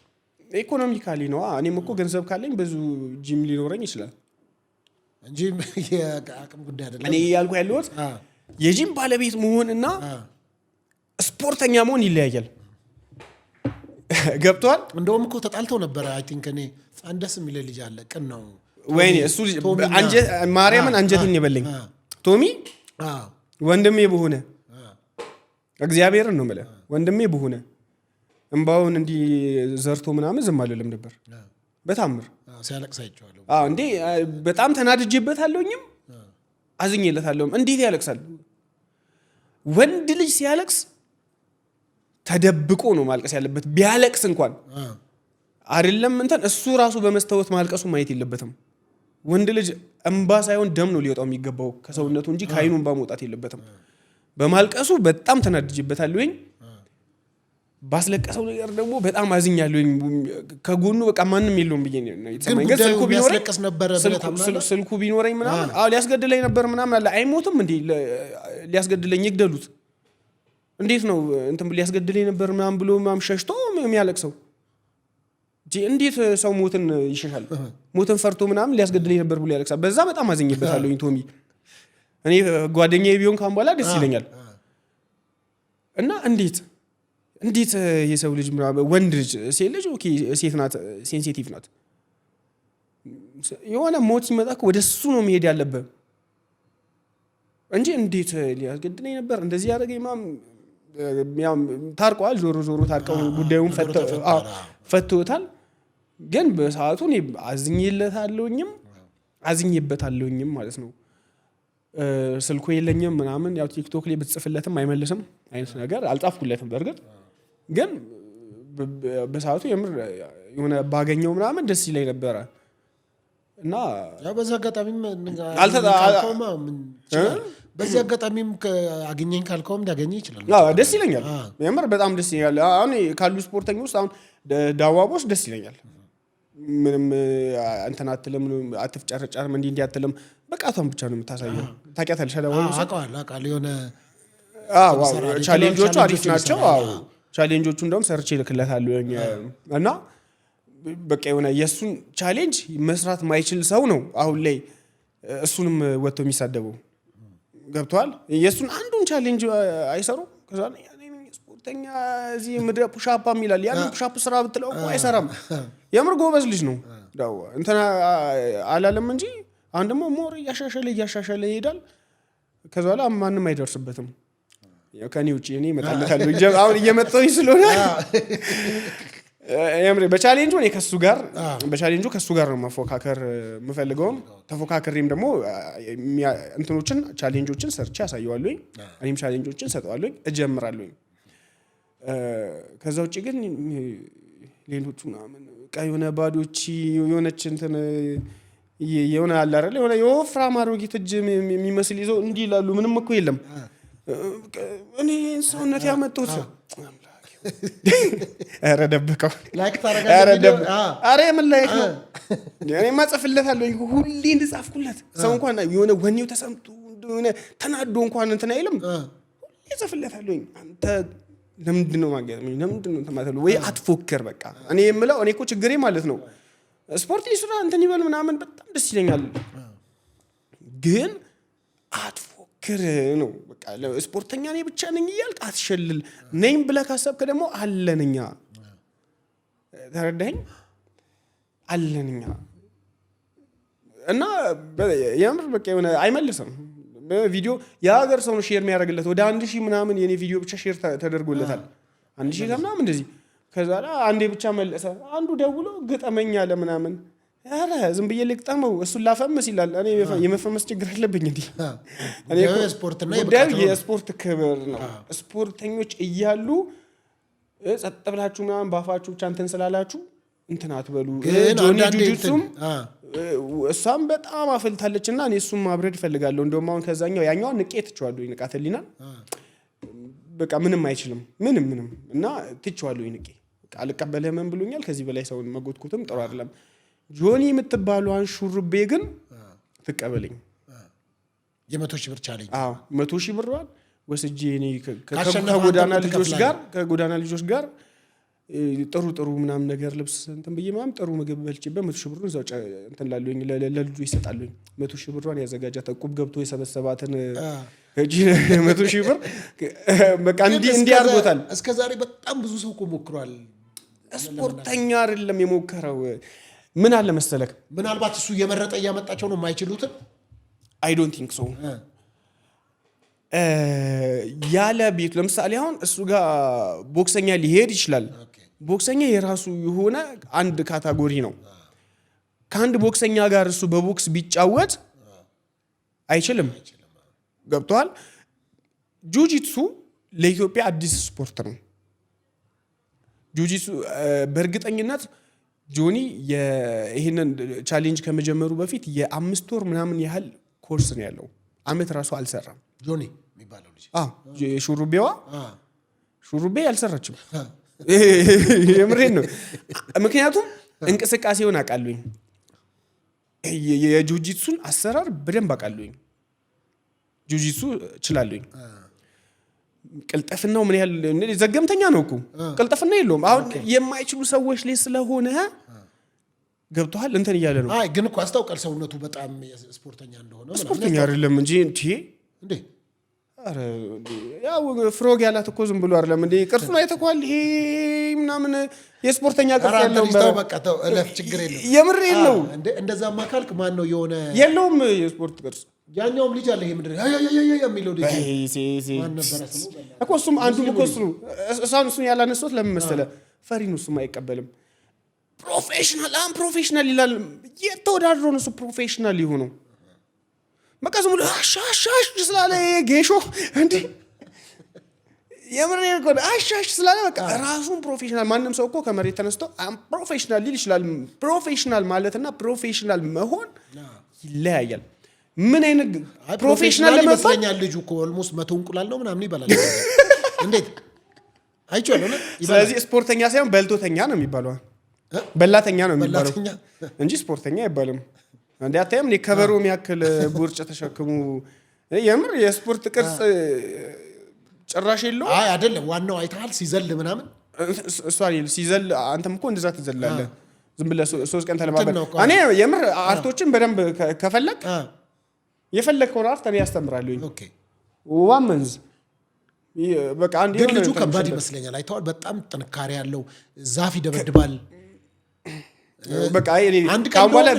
ኢኮኖሚካሊ ነው። እኔም እኮ ገንዘብ ካለኝ ብዙ ጂም ሊኖረኝ ይችላል እንጂ የአቅም ጉዳይ አይደለም። እኔ ያልኩ ያለሁት የጂም ባለቤት መሆንና ስፖርተኛ መሆን ይለያያል። ገብቷል? እንደውም እኮ ተጣልተው ነበር። አይ ቲንክ እኔ አንደስ የሚል ልጅ አለ ቅን ነው። ወይኔ እሱ ማርያምን አንጀቴን የበለኝ ቶሚ ወንድሜ በሆነ እግዚአብሔርን ነው የምልህ ወንድሜ በሆነ እንባውን እንዲህ ዘርቶ ምናምን ዝም አልልም ነበር። በታምር ሲያለቅስ አይቼዋለሁ። እንዴ በጣም ተናድጄበታለሁኝም አዝኜለታለሁም። እንዴት ያለቅሳል? ወንድ ልጅ ሲያለቅስ ተደብቆ ነው ማልቀስ ያለበት። ቢያለቅስ እንኳን አይደለም እንትን እሱ ራሱ በመስተወት ማልቀሱ ማየት የለበትም። ወንድ ልጅ እንባ ሳይሆን ደም ነው ሊወጣው የሚገባው ከሰውነቱ እንጂ ከአይኑ እንባ መውጣት የለበትም። በማልቀሱ በጣም ተናድጄበታለሁኝ። ባስለቀሰው ነገር ደግሞ በጣም አዝኛለሁኝ። ከጎኑ በቃ ማንም የለውም ብዬ ነው የተሰማኝ። ግን ስልኩ ቢኖረኝ ምናምን ሊያስገድለኝ ነበር ምናምን አለ። አይሞትም እንዴ? ሊያስገድለኝ ይግደሉት። እንዴት ነው እንትን ሊያስገድለኝ ነበር ምናምን ብሎ ምናምን ሸሽቶ የሚያለቅሰው? እንዴት ሰው ሞትን ይሸሻል? ሞትን ፈርቶ ምናምን ሊያስገድለኝ ነበር ብሎ ያለቅሳል። በዛ በጣም አዝኜበታለሁኝ ቶሚ። እኔ ጓደኛዬ ቢሆን ካሁን በኋላ ደስ ይለኛል። እና እንዴት የሰው ልጅ ወንድ ልጅ ሴት ልጅ ኦኬ ሴት ናት፣ ሴንሲቲቭ ናት። የሆነ ሞት ሲመጣ ወደ እሱ ነው መሄድ ያለበት እንጂ እንዴት ሊያስገድለኝ ነበር እንደዚህ ያደረገኝ ታርቀዋል። ዞሮ ታርቀው ጉዳዩን ፈትቶታል። ግን በሰዓቱ እኔ አዝኜበታለሁኝም ማለት ነው። ስልኩ የለኝም ምናምን ያው ቲክቶክ ላይ ብትጽፍለትም አይመልስም አይነት ነገር አልጻፍኩለትም። በእርግጥ ግን በሰዓቱ የምር የሆነ ባገኘው ምናምን ደስ ይለኝ ነበረ እና ያው በዛ አጋጣሚም አገኘኝ ካልከውም ሊያገኘ ይችላል። ደስ ይለኛል የምር በጣም ደስ ይለኛል። አሁን ካሉ ስፖርተኞች ውስጥ አሁን ዳዋቦስ ደስ ይለኛል። ምንም እንትን አትልም፣ አትፍጨረጨርም፣ እንዲህ አትልም። በቃቷን ብቻ ነው የምታሳየው። ታውቂያታለሽ? አውቃለሁ። የሆነ ቻሌንጆቹ አሪፍ ናቸው። ቻሌንጆቹ እንደውም ሰርቼ እልክለታለሁ እና በቃ የሆነ የእሱን ቻሌንጅ መስራት ማይችል ሰው ነው አሁን ላይ እሱንም ወጥቶ የሚሳደበው። ገብተዋል? የእሱን አንዱን ቻሌንጅ አይሰሩ ከዛ ስፖርተኛ እዚህ ምድረ ፑሻፓም ይላል። ያንን ፑሻፕ ስራ ብትለው እኮ አይሰራም። የምር ጎበዝ ልጅ ነው እንትና አላለም እንጂ አሁን ደግሞ ሞር እያሻሻለ ይሄዳል። ከዛ በኋላ ማንም አይደርስበትም ከኔ ውጭ። እኔ እመጣለታለሁ አሁን እየመጣሁኝ ስለሆነ የምሬ በቻሌንጁ እኔ ከሱ ጋር ነው መፎካከር የምፈልገው ተፎካከሬም ደግሞ እንትኖችን ቻሌንጆችን ሰርቼ ያሳየዋለሁኝ እኔም ቻሌንጆችን ሰጠዋለሁኝ እጀምራለሁኝ ከዛ ውጪ ግን ሌሎቹ ምናምን የሆነ ባዶች የሆነች እንትን የሆነ አለ አይደል የሆነ የወፍራም አሮጊት እጅ የሚመስል ይዘው እንዲህ ይላሉ ምንም እኮ የለም እኔ ሰውነት ያመጡት ኧረ ደብቀው ላይክ ታረጋለህ ኧረ ምን ላይክ ነው እኔማ ጽፍለታለሁ ሁሌ እንድጻፍኩለት ሰው እንኳን የሆነ ወኔው ተሰምቶ የሆነ ተናዶ እንኳን እንትን አይልም ሁሌ ጽፍለታለሁ አንተ ለምንድን ነው ማገኘው ለምንድን ነው ተማተሉ ወይ አትፎክር በቃ እኔ የምለው እኔ እኮ ችግሬ ማለት ነው ስፖርት ሊስራ እንትን ይበል ምናምን በጣም ደስ ይለኛል ግን አትፎክር ነው በቃ ስፖርተኛ ነኝ ብቻ ነኝ ይያልቅ አትሸልል ነኝ ብለህ ካሰብክ ደግሞ አለንኛ ተረዳኸኝ አለንኛ እና የምር በቃ የሆነ አይመልስም ቪዲዮ የሀገር ሰው ነው ሼር የሚያደርግለት ወደ 1000 ምናምን የኔ ቪዲዮ ብቻ ሼር ተደርጎለታል 1000 ከምናምን እንደዚህ ከዛ ላይ አንዴ ብቻ መለሰ አንዱ ደውሎ ግጠመኝ አለ ምናምን ኧረ ዝም ብዬ ልግጠመው እሱን ላፈምስ ይላል እኔ የመፈመስ ችግር አለብኝ እንዴ እኔ ስፖርትና የስፖርት ክብር ነው ስፖርተኞች እያሉ ጸጥ ብላችሁ ምናምን ባፋችሁ ብቻ እንትን ስላላችሁ እንትን አትበሉ ጆኒ ጁጁትሱም እሷም በጣም አፈልታለችና እኔ እሱም ማብረድ ፈልጋለሁ እንደውም አሁን ከዛኛው ያኛው ንቄት ትቻለሁ ይንቃተሊና በቃ ምንም አይችልም ምንም እና ትቻለሁ ይንቄ በቃ አልቀበልህም ብሎኛል ከዚህ በላይ ሰውን መጎትኩትም ጥሩ አይደለም ጆኒ የምትባሏን ሹርቤ ግን ትቀበለኝ የ100,000 ብር ቻለኝ 100,000 ብሯን ወስጄ እኔ ከጎዳና ልጆች ጋር ጥሩ ምናምን ነገር ልብስ እንትን በየ ምናምን ጥሩ ምግብ በልቼበት 100,000 ብሩን እዛው እንትን ላለኝ ለልጁ ይሰጣልኝ 100,000 ብሯን ያዘጋጃት ዕቁብ ገብቶ የሰበሰባትን እጂ 100,000 ብር በቃ እንዲህ አድርጎታል እስከዛሬ በጣም ብዙ ሰው ሞክሯል ስፖርተኛ አይደለም የሞከረው ምን አለ መሰለክ ምናልባት እሱ የመረጠ ያመጣቸው ነው የማይችሉት አይ ዶንት ቲንክ ሶ ያለ ቤት ለምሳሌ አሁን እሱ ጋር ቦክሰኛ ሊሄድ ይችላል ቦክሰኛ የራሱ የሆነ አንድ ካታጎሪ ነው ከአንድ ቦክሰኛ ጋር እሱ በቦክስ ቢጫወት አይችልም ገብቷል ጁጂትሱ ለኢትዮጵያ አዲስ ስፖርት ነው ጁጂትሱ በእርግጠኝነት ጆኒ ይሄንን ቻሌንጅ ከመጀመሩ በፊት የ5 ወር ምናምን ያህል ኮርስ ነው ያለው አመት ራሱ አልሰራም ጆኒ የሚባለው ልጅ ሹሩቤ አልሰራችም የምሬን ነው ምክንያቱም እንቅስቃሴውን አውቃለሁኝ የጁጂትሱን አሰራር በደንብ አውቃለሁኝ ጁጂትሱ እችላለሁኝ ቅልጥፍናው ምን ያህል ዘገምተኛ ነው እኮ ቅልጥፍና የለውም አሁን የማይችሉ ሰዎች ላይ ስለሆነ ገብቷል እንትን ይያለ ነው አይ ግን እኮ አስተውቀል ሰውነቱ በጣም ስፖርተኛ እንደሆነ ስፖርተኛ አይደለም እንጂ እንዴ አረ ያው ፍሮግ ያላት እኮ ዝም ብሎ አይደለም እንዴ ቅርጹን አይተኳል ይሄ ምናምን የስፖርተኛ ቅርጽ ያለው በቃ ተው እለፍ ችግር የለም የምር የለው እንደዛማ ካልክ ማን ነው የሆነ የለውም የስፖርት ቅርጽ ያኛውም ልጅ አለ ይሄ ምንድነው የሚለው ልጅ ማን ነበር ስሙ እኮ እሱም አንዱ እኮ እሱን ያላነሱት ለምን መሰለህ ፈሪ ነው እሱም አይቀበልም ፕሮፌሽናል ይላል የተወዳድሮ ነው እሱ ፕሮፌሽናል ይሆነው በቃ ዝም ብሎ አሻሽ ስላለ ጌሾ እንዴ የምሬን እኮ አሻሽ ስላለ በቃ ራሱን ፕሮፌሽናል ማንም ሰው እኮ ከመሬት ተነስቶ ፕሮፌሽናል ሊል ይችላል ፕሮፌሽናል ማለትና ፕሮፌሽናል መሆን ይለያያል ምን አይነት ፕሮፌሽናል ለመባል ልጁ እኮ ኦልሞስት 100 እንቁላል ነው ምናምን ይባላል እንዴት አይቻለሁ ስለዚህ ስፖርተኛ ሳይሆን በልቶተኛ ነው የሚባለው በላተኛ ነው የሚባለው እንጂ ስፖርተኛ አይባልም እንዴ አታየም ከበሮ የሚያክል ቦርጭ ተሸክሙ የምር የስፖርት ቅርጽ ጭራሽ የለው አይ አይደለም ዋናው አይታል ሲዘል ምናምን እሷ ሲዘል አንተም እኮ እንደዛ ትዘላለህ ዝም ብለህ 3 ቀን ተለማመድ እኔ የምር አርቶችን በደንብ ከፈለክ የፈለከው አርት እኔ ያስተምራለሁ ኦኬ ዋመንዝ በቃ አንዴ ግን ልጁ ከባድ ይመስለኛል አይተዋል በጣም ጥንካሬ ያለው ዛፍ ይደበድባል በቃ አንድ ቀን በኋላ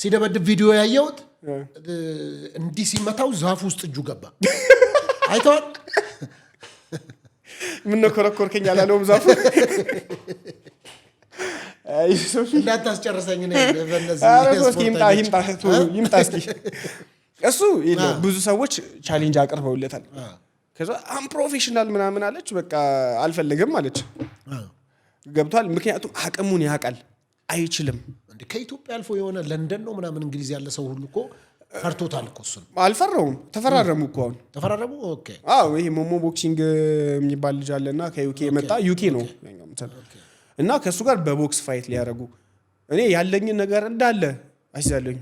ሲደበድብ ቪዲዮ ያየሁት እንዲህ ሲመታው ዛፍ ውስጥ እጁ ገባ አይተዋል ምን ነው ኮረኮርከኝ አላለውም ዛፉ እንዳታስጨርሰኝ ነው በእነዚህ ይምጣ እስኪ እሱ ብዙ ሰዎች ቻሌንጅ አቅርበውለታል ከዛ ፕሮፌሽናል ምናምን አለች በቃ አልፈልግም አለች ገብቷል ምክንያቱም አቅሙን ያውቃል አይችልም እንዴ ከኢትዮጵያ አልፎ የሆነ ለንደን ነው ምናምን እንግሊዝ ያለ ሰው ሁሉ እኮ ፈርቶታል እኮ እሱን አልፈራውም ተፈራረሙ እኮ አሁን ተፈራረሙ ኦኬ ይሄ ሞሞ ቦክሲንግ የሚባል ልጅ አለና ከዩኬ የመጣ ዩኬ ነው እና ከሱ ጋር በቦክስ ፋይት ሊያደርጉ እኔ ያለኝን ነገር እንዳለ አስይዛለኝ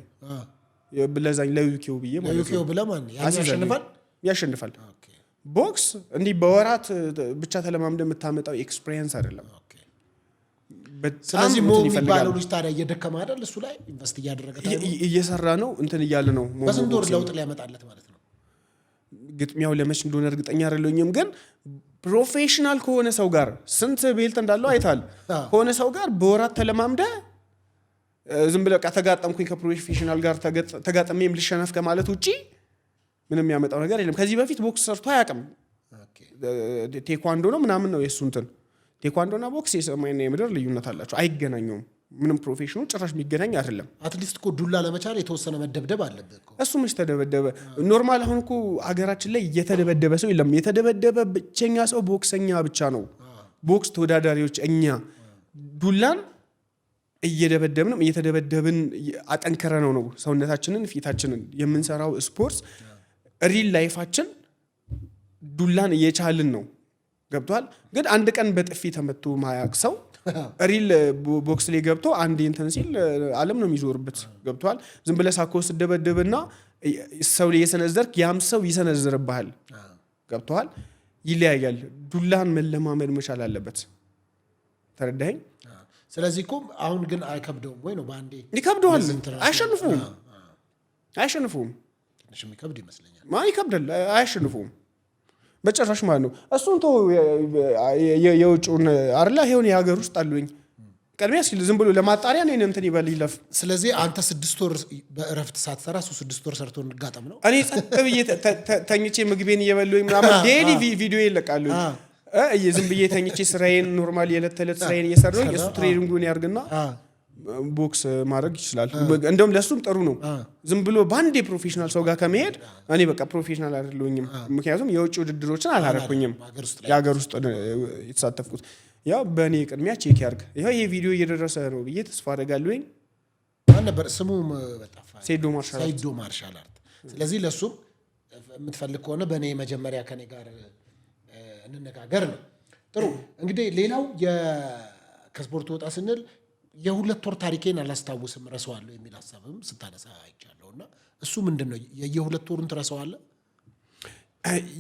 ብለዛኝ ለዩኬው ብዬ ማለት ነው ዩኬው ብለማን ያሸንፋል ቦክስ እንዲህ በወራት ብቻ ተለማምደ የምታመጣው ኤክስፒሪየንስ አይደለም ስለዚህ ሞ የሚባለው ልጅ ታዲያ እየደከመ አይደል እሱ ላይ ኢንቨስት እያደረገ እየሰራ ነው እንትን እያለ ነው በስንት ወር ለውጥ ሊያመጣለት ማለት ነው ግጥሚያው ለመች እንደሆነ እርግጠኛ አይደለሁም ግን ፕሮፌሽናል ከሆነ ሰው ጋር ስንት ቤልት እንዳለው አይታል ከሆነ ሰው ጋር በወራት ተለማምደ ዝም ብለህ ተጋጠምኩኝ ከፕሮፌሽናል ጋር ተጋጠመም ልሸነፍ ከማለት ውጪ ምንም ያመጣው ነገር የለም ከዚህ በፊት ቦክስ ሰርቶ አያውቅም ቴኳንዶ ነው ምናምን ነው የሱ እንትን ቴኳንዶና ቦክስ የሰማይና የምድር ልዩነት አላቸው አይገናኙም ምንም ፕሮፌሽኑ ጭራሽ የሚገናኝ አይደለም አትሊስት እኮ ዱላ ለመቻል የተወሰነ መደብደብ አለበት እኮ እሱ መች ተደበደበ ኖርማል አሁን እኮ ሀገራችን ላይ የተደበደበ ሰው የለም የተደበደበ ብቸኛ ሰው ቦክሰኛ ብቻ ነው ቦክስ ተወዳዳሪዎች እኛ ዱላን እየደበደብንም እየተደበደብን አጠንከረ ነው ሰውነታችንን ፊታችንን የምንሰራው ስፖርት ሪል ላይፋችን ዱላን እየቻልን ነው ገብቷል ግን አንድ ቀን በጥፊ ተመቶ ማያቅ ሰው ሪል ቦክስ ላይ ገብቶ አንድ እንትን ሲል ዓለም ነው የሚዞርበት ገብቷል ዝም ብለህ ሳኮስ ደበደብና ሰው ላይ የሰነዘርክ ያም ሰው ይሰነዝርብሃል ገብቷል ይለያያል ዱላን መለማመድ መቻል አለበት ተረዳኸኝ ስለዚህ እኮ አሁን ግን አይከብደውም ወይ ነው ባንዴ ይከብደዋል አያሸንፉም ትንሽ የሚከብድ ይመስለኛል ይከብዳል አያሸንፉም በጭራሽ ማለት ነው እሱን ተው የውጭውን አይደል ይሄውን የሀገር ውስጥ አሉኝ ቀድሚያ ሲል ዝም ብሎ ለማጣሪያ ነው እንትን ይበል ይለፍ ስለዚህ አንተ 6 ወር በእረፍት ሳትሰራ 6 ወር ሰርቶ እንጋጠም ነው እኔ ጸጥ ብዬ ተኝቼ ምግቤን እየበሉኝ ምናምን ዴሊ ቪዲዮ ይለቃሉ ዝም ብዬ ተኝቼ ስራዬን ኖርማሊ የዕለት ተዕለት ስራዬን እየሰራሁኝ እሱ ትሬኒንጉን ያርግና ቦክስ ማድረግ ይችላል እንደውም ለሱም ጥሩ ነው ዝም ብሎ ባንዴ ፕሮፌሽናል ሰው ጋር ከመሄድ እኔ በቃ ፕሮፌሽናል አይደለሁኝም ምክንያቱም የውጭ ውድድሮችን አላረኩኝም የሀገር ውስጥ የተሳተፍኩት ያው በእኔ ቅድሚያ ቼክ ያርግ ይሄ ቪዲዮ እየደረሰ ነው ብዬ ተስፋ አደርጋለሁኝ ማን ነበር ስሙ በጣፋ ሰይዶ ማርሻል አርት ስለዚህ ለሱም የምትፈልግ ከሆነ በእኔ መጀመሪያ ከኔ ጋር እንነጋገር ነው ጥሩ እንግዲህ ሌላው ከስፖርት ወጣ ስንል የሁለት ወር ታሪኬን አላስታውስም ረሳዋለሁ የሚል ሐሳብም ስታነሳ አይቻለውና እሱ ምንድነው የሁለት ወሩን ትረሳዋለህ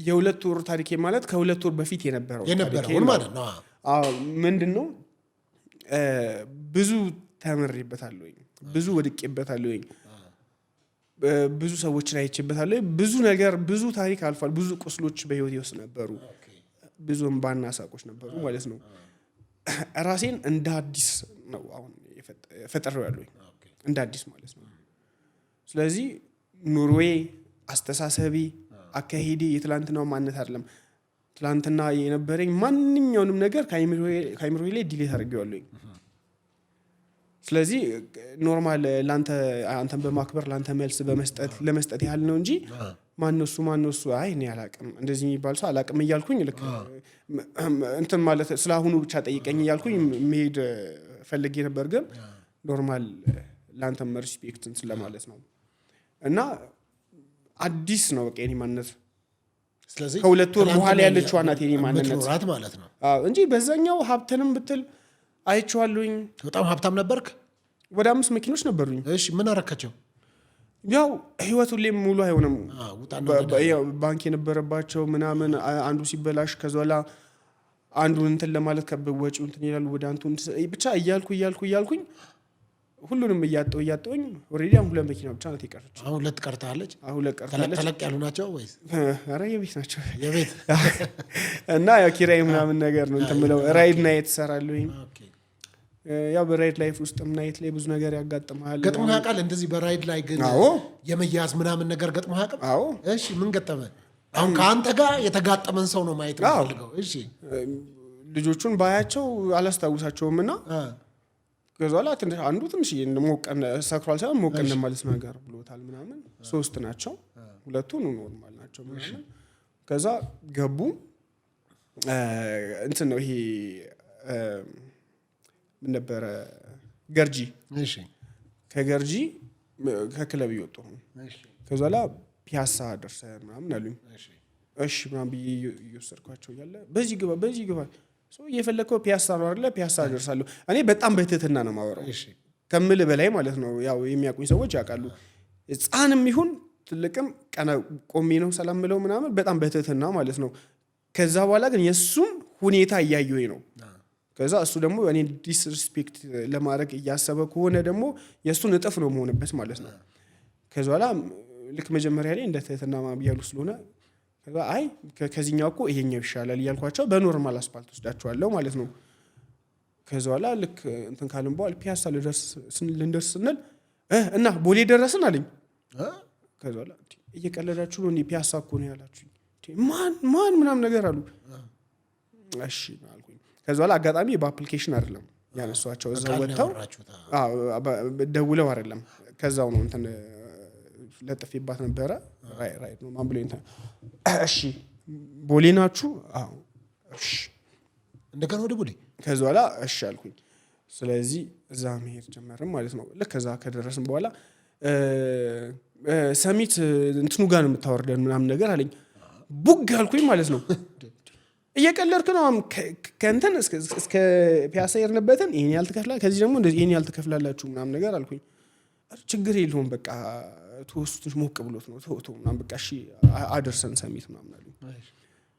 የሁለት ወር ታሪኬ ማለት ከሁለት ወር በፊት የነበረው ማለት ነው ምንድነው ብዙ ተመሪበታለሁ ብዙ ወድቄበታለሁ ብዙ ሰዎችን አይቼበታለሁ ብዙ ነገር ብዙ ታሪክ አልፏል ብዙ ቁስሎች በህይወቴ ውስጥ ነበሩ ብዙ እንባና ሳቆች ነበሩ ማለት ነው ራሴን እንደ አዲስ ነው አሁን ፈጠረው ያለኝ እንደ አዲስ ማለት ነው ስለዚህ ኑሮዬ አስተሳሰቢ አካሄዴ የትላንትናው ማንነት አይደለም ትላንትና የነበረኝ ማንኛውንም ነገር ካይምሮዬ ላይ ዲሌት አድርጌዋለሁ ስለዚህ ኖርማል አንተን በማክበር ላንተ መልስ ለመስጠት ያህል ነው እንጂ ማነው እሱ አይ እኔ አላቅም እንደዚህ የሚባል ሰው አላቅም እያልኩኝ ልክ እንትን ማለት ስለአሁኑ ብቻ ጠይቀኝ እያልኩኝ መሄድ ፈልጌ ነበር ግን ኖርማል ላንተ ሪስፔክትን ስለማለት ነው እና አዲስ ነው በቃ የኔ ማንነት ስለዚህ ከሁለት ወር በኋላ ያለችው አናት የኔ ማንነት ማለት ነው እንጂ በዛኛው ሀብተንም ብትል አይቼዋለሁኝ በጣም ሀብታም ነበርክ ወደ 5 መኪኖች ነበሩኝ እሺ ምን አረካቸው ያው ህይወቱ ላይ ሙሉ አይሆንም ባንክ የነበረባቸው ምናምን አንዱ ሲበላሽ ከዛላ አንዱን እንትን ለማለት ከበወጪው እንትን ይላል ወደ አንቱ ብቻ እያልኩኝ ሁሉንም እያጠውኝ ኦሬዲ አሁን 2 መኪና ብቻ ነው የቀረችው አሁን 2 ቀርታለች ተለቅ ያሉ ናቸው ወይስ ኧረ የቤት ናቸው የቤት እና ያው ኪራይ ምናምን ነገር ነው እንትን ብለው ራይድ ናይት እሰራለሁኝ ያው በራይድ ላይፍ ውስጥ ናይት ላይ ብዙ ነገር ያጋጥማል ገጥሞህ ያውቃል እንደዚህ በራይድ ላይ ግን የመያዝ ምናምን ነገር ገጥሞህ ያውቃል አዎ እሺ ምን ገጠመ አሁን ከአንተ ጋር የተጋጠመን ሰው ነው ማየት ፈልገው እሺ ልጆቹን ባያቸው አላስታውሳቸውምና ከዛላ አንዱ ትንሽ ሞቀን ሰክሯል ሳይሆን ሞቀን ማለት ነገር ብሎታል ምናምን 3 ናቸው 2ቱ ኖርማል ናቸው ምናምን ከዛ ገቡ እንትን ነው ይሄ ምን ነበር ገርጂ እሺ ከገርጂ ከክለብ ይወጡ ከዛላ ፒያሳ ደርሰን ምናምን አሉኝ እሺ ምናምን ይወሰድኳቸው ያለ በዚህ ግባ ሰው እየፈለከው ፒያሳ ነው አይደለ ፒያሳ ደርሳለሁ እኔ በጣም በትህትና ነው ማወራው ከምል በላይ ማለት ነው ያው የሚያቁኝ ሰዎች ያውቃሉ ህፃንም ይሁን ትልቅም ቀና ቆሜ ነው ሰላም ምለው ምናምን በጣም በትህትና ማለት ነው ከዛ በኋላ ግን የሱን ሁኔታ እያየሁኝ ነው ከዛ እሱ ደግሞ እኔ ዲስሪስፔክት ለማድረግ እያሰበ ከሆነ ደግሞ የሱን እጥፍ ነው መሆንበት ማለት ነው ከዛ በኋላ ልክ መጀመሪያ ላይ እንደ ትህትና ማብያሉ ስለሆነ ከዛ አይ ከዚህኛው እኮ ይሄኛው ይሻላል ያልኳቸው በኖርማል አስፋልት ወስዳቸዋለሁ ማለት ነው ከዛ በኋላ ልክ እንትን ካልን በኋላ ፒያሳ ልንደርስ ስንል እና ቦሌ ደረስን አለኝ ከዛ በኋላ እየቀለዳችሁ ነው ፒያሳ እኮ ነው ያላችሁኝ ማን ምናምን ነገር አሉ እሺ አልኩኝ ከዛ በኋላ አጋጣሚ በአፕሊኬሽን አይደለም ያነሷቸው እዛው ወጥተው ደውለው አይደለም ከዛው ነው እንትን ለጥፊባት ነበረ ራይት ነው ማምብሎ እንትን እሺ ቦሌ ናችሁ አዎ እሺ እንደገና ወደ ቦሌ ከዛ በኋላ እሺ አልኩኝ ስለዚህ እዛ መሄድ ጀመርን ማለት ነው ልክ ከዛ ከደረስን በኋላ ሰሚት እንትኑ ጋር ነው የምታወርደን ምናምን ነገር አለኝ ቡግ አልኩኝ ማለት ነው እየቀለድክ ነው ከእንትን እስከ ፒያሳ የርነበትን ይሄን ያልተከፍላ ከዚህ ደግሞ እንደዚህ ይሄን ያልተከፍላላችሁ ምናምን ነገር አልኩኝ ችግር የለውም በቃ ተወስቱሽ ሞቅ ብሎት ነው ተውቶ ምናምን በቃ እሺ አደርሰን ሰሚት ምናምን አሉኝ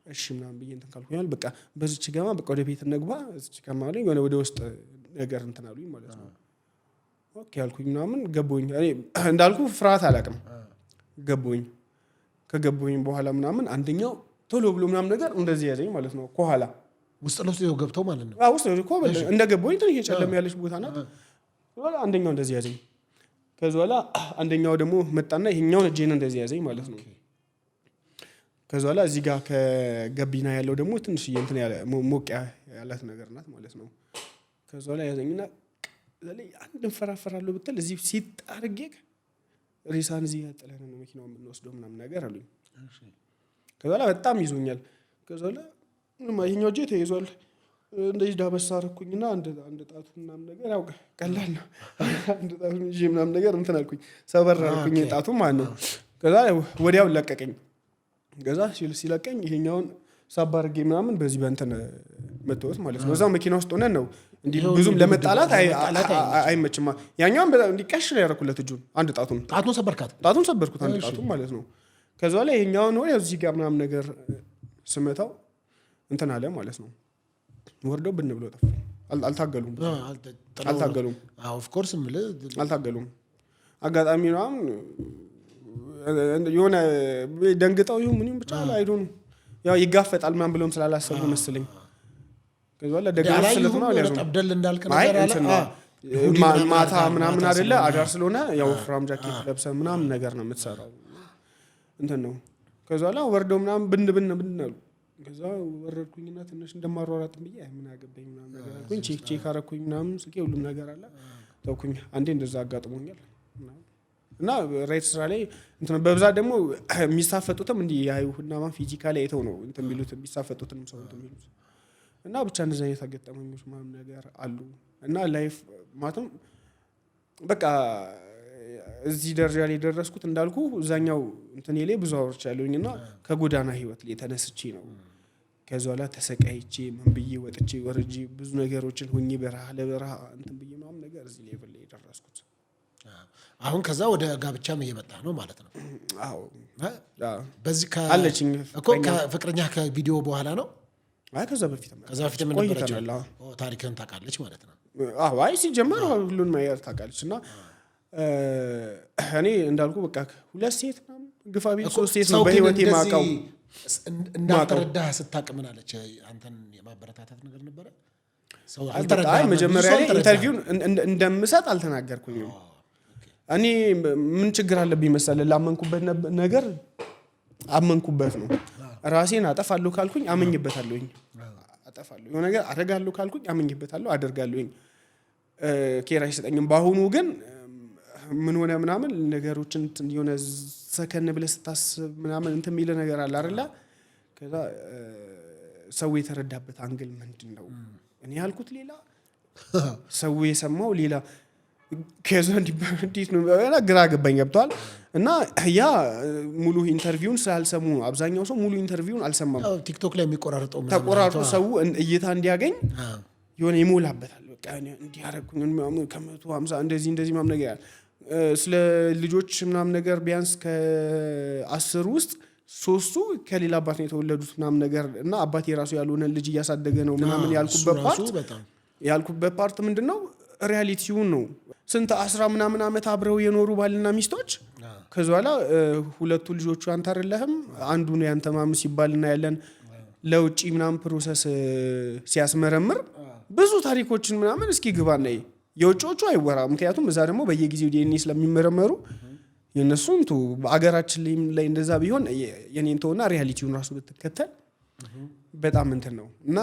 እሺ ምናምን ብዬ እንትን ካልኩኛል በቃ በዚች ገማ በቃ ወደ ቤት እንግባ እዚች ገማ ላይ ወደ ውስጥ ነገር እንትን አሉኝ ማለት ነው ኦኬ አልኩኝ ምናምን ገቦኝ እኔ እንዳልኩ ፍርሃት አላውቅም ገቦኝ ከገቦኝ በኋላ ምናምን አንደኛው ቶሎ ብሎ ምናምን ነገር እንደዚህ ያዘኝ ማለት ነው ከኋላ ውስጥ ለውስጥ ገብተው ማለት ነው ውስጥ እኮ እንደ ገቦኝ ትንሽ የጨለም ያለች ቦታ ናት ወላ አንደኛው እንደዚህ ያዘኝ ከዛ በኋላ አንደኛው ደግሞ መጣና ይሄኛውን እጄን እንደዚህ ያዘኝ ማለት ነው ከዛ በኋላ እዚህ ጋር ከገቢና ያለው ደግሞ ትንሽ እንትን ያለ ሞቂያ ያላት ነገር ናት ማለት ነው ከዛ በኋላ ያዘኝና ለላይ አንድ እንፈራፈራለሁ ብትል እዚህ ሲጣርጌ ሪሳን እዚህ ያጠለነ ነው መኪናው የምንወስደው ምናምን ነገር አሉኝ ከዛ በኋላ በጣም ይዞኛል ከዛ በኋላ ይሄኛው እጄ ተይዟል እንደዚህ ዳበሳ አደረኩኝና አንድ ጣቱ ምናምን ነገር ያው ቀላል ነው አንድ ጣቱ ይዤ ምናምን ነገር እንትን አልኩኝ ሰበር አልኩኝ ጣቱ ማለት ነው ከዛ ወዲያው ለቀቀኝ ከዛ ሲለቀኝ ይሄኛውን ሳባርጌ ምናምን በዚህ በእንትን መተውት ማለት ነው እዛው መኪና ውስጥ ሆነን ነው እንዲህ ብዙም ለመጣላት አይመችማ ያኛውን በጣም እንዲቀሽ ነው ያደረኩለት እጁን አንድ ጣቱን ሰበርኩት አንድ ጣቱን ማለት ነው ከዛ ላይ ይሄኛውን ወይ እዚህ ጋር ምናምን ነገር ስመታው እንትን አለ ማለት ነው ወርደው ብን ብለው ጠፉ አልታገሉም ኦፍ ኮርስ አልታገሉም አጋጣሚ ነው የሆነ ደንግጠው ይሁን ምንም ብቻ አይዶን ያው ይጋፈጣል ምናምን ብለውም ስላላሰቡ መስለኝ ከዛ በኋላ ደግሞስ ስለተማ ያለው ጠብደል እንዳልከ ነገር አለ ማታ ምናምን አይደለ አዳር ስለሆነ ያው ፍራም ጃኬት ለብሰ ምናምን ነገር ነው የምትሰራው እንትን ነው ከዛ በኋላ ወርደው ምናምን ብን አሉ ከዛ ወረድኩኝና ትንሽ እንደማሯሯጥ ብዬ ምን አገባኝ ምናምን ነገር አልኩኝ ቼክ አረኩኝ ምናምን ስቄ ሁሉም ነገር አለ ተውኩኝ አንዴ እንደዛ አጋጥሞኛል እና ራይት ስራ ላይ እንትን በብዛት ደግሞ የሚሳፈጡትም እንዲህ ያዩና ማን ፊዚካሊ አይተው ነው እንትን የሚሉት የሚሳፈጡትንም ሰው እንትን የሚሉት እና ብቻ እንደዛ የተገጠመኞች ምናምን ነገር አሉ እና ላይፍ ማለትም በቃ እዚህ ደረጃ ላይ ደረስኩት እንዳልኩ እዛኛው እንትን ላይ ብዙ አውርቻለሁኝና ከጎዳና ህይወት ላይ ተነስቼ ነው ከዛ በኋላ ተሰቃይቼ ምን ብዬ ወጥቼ ወርጄ ብዙ ነገሮችን ሆኜ በረሃ ለበረሃ እንትን ብዬ ምናምን ነገር እዚህ ሌቭል ላይ ደረስኩት አሁን ከዛ ወደ ጋብቻም እየመጣ ነው ማለት ነው አዎ በዚህ አለችኝ እኮ ፍቅረኛ ከቪዲዮ በኋላ ነው አይ ከዛ በፊት ምን ነበረች ታሪክን ታውቃለች ማለት ነው አዎ አይ ሲጀመር ሁሉን ማየር ታውቃለችና እኔ እንዳልኩ በቃ ሁለት ሴት ምናምን ግፋ ቢል ሶስት ሴት ነው በህይወቴ ማውቀው እንዳልተረዳህ ስታውቅ ምን አለች አንተን የማበረታታት ነገር ነበረ ሰው አልተረዳህ መጀመሪያ ላይ ኢንተርቪው እንደምሰጥ አልተናገርኩኝም እኔ ምን ችግር አለብኝ መሰለህ ላመንኩበት ነገር አመንኩበት ነው ራሴን አጠፋለሁ ካልኩኝ አመኝበታለሁኝ አጠፋለሁ የሆነ ነገር አደርጋለሁ ካልኩኝ አመኝበታለሁ አደርጋለሁኝ ኬር አይሰጠኝም። በአሁኑ ግን ምን ሆነ ምናምን ነገሮችን የሆነ ሰከን ብለህ ስታስብ ምናምን እንትን የሚል ነገር አለ አይደለ? ከዛ ሰው የተረዳበት አንግል ምንድን ነው? እኔ ያልኩት ሌላ ሰው የሰማው ሌላ። ከዛ እንዴት ነው ግራ ገባኝ። ገብቷል። እና ያ ሙሉ ኢንተርቪውን ስላልሰሙ አብዛኛው ሰው ሙሉ ኢንተርቪውን አልሰማም። ቲክቶክ ላይ የሚቆራርጠው ተቆራርጦ ሰው እይታ እንዲያገኝ የሆነ ይሞላበታል። በቃ እንዲያረኩኝ ከ150 እንደዚህ ምናምን ነገር ያለ ስለ ልጆች ምናምን ነገር ቢያንስ ከ10 ውስጥ 3ቱ ከሌላ አባት ነው የተወለዱት ምናምን ነገር እና አባቴ የራሱ ያልሆነ ልጅ እያሳደገ ነው ምናምን ያልኩበት ፓርት ምንድነው ሪያሊቲውን ነው። ስንት 10 ምናምን ዓመት አብረው የኖሩ ባልና ሚስቶች ከዛ በኋላ ሁለቱ ልጆቹ አንተ አይደለህም አንዱ ነው ያንተ ማም ሲባልና ያለን ለውጪ ምናምን ፕሮሰስ ሲያስመረምር ብዙ ታሪኮችን ምናምን እስኪ ግባና የውጪዎቹ አይወራ። ምክንያቱም እዛ ደግሞ በየጊዜው ዲኤንኤ ስለሚመረመሩ የነሱን በአገራችን ላይ እንደዛ ቢሆን የኔንተውና ሪያሊቲውን ራሱ ብትከተል በጣም እንትን ነው እና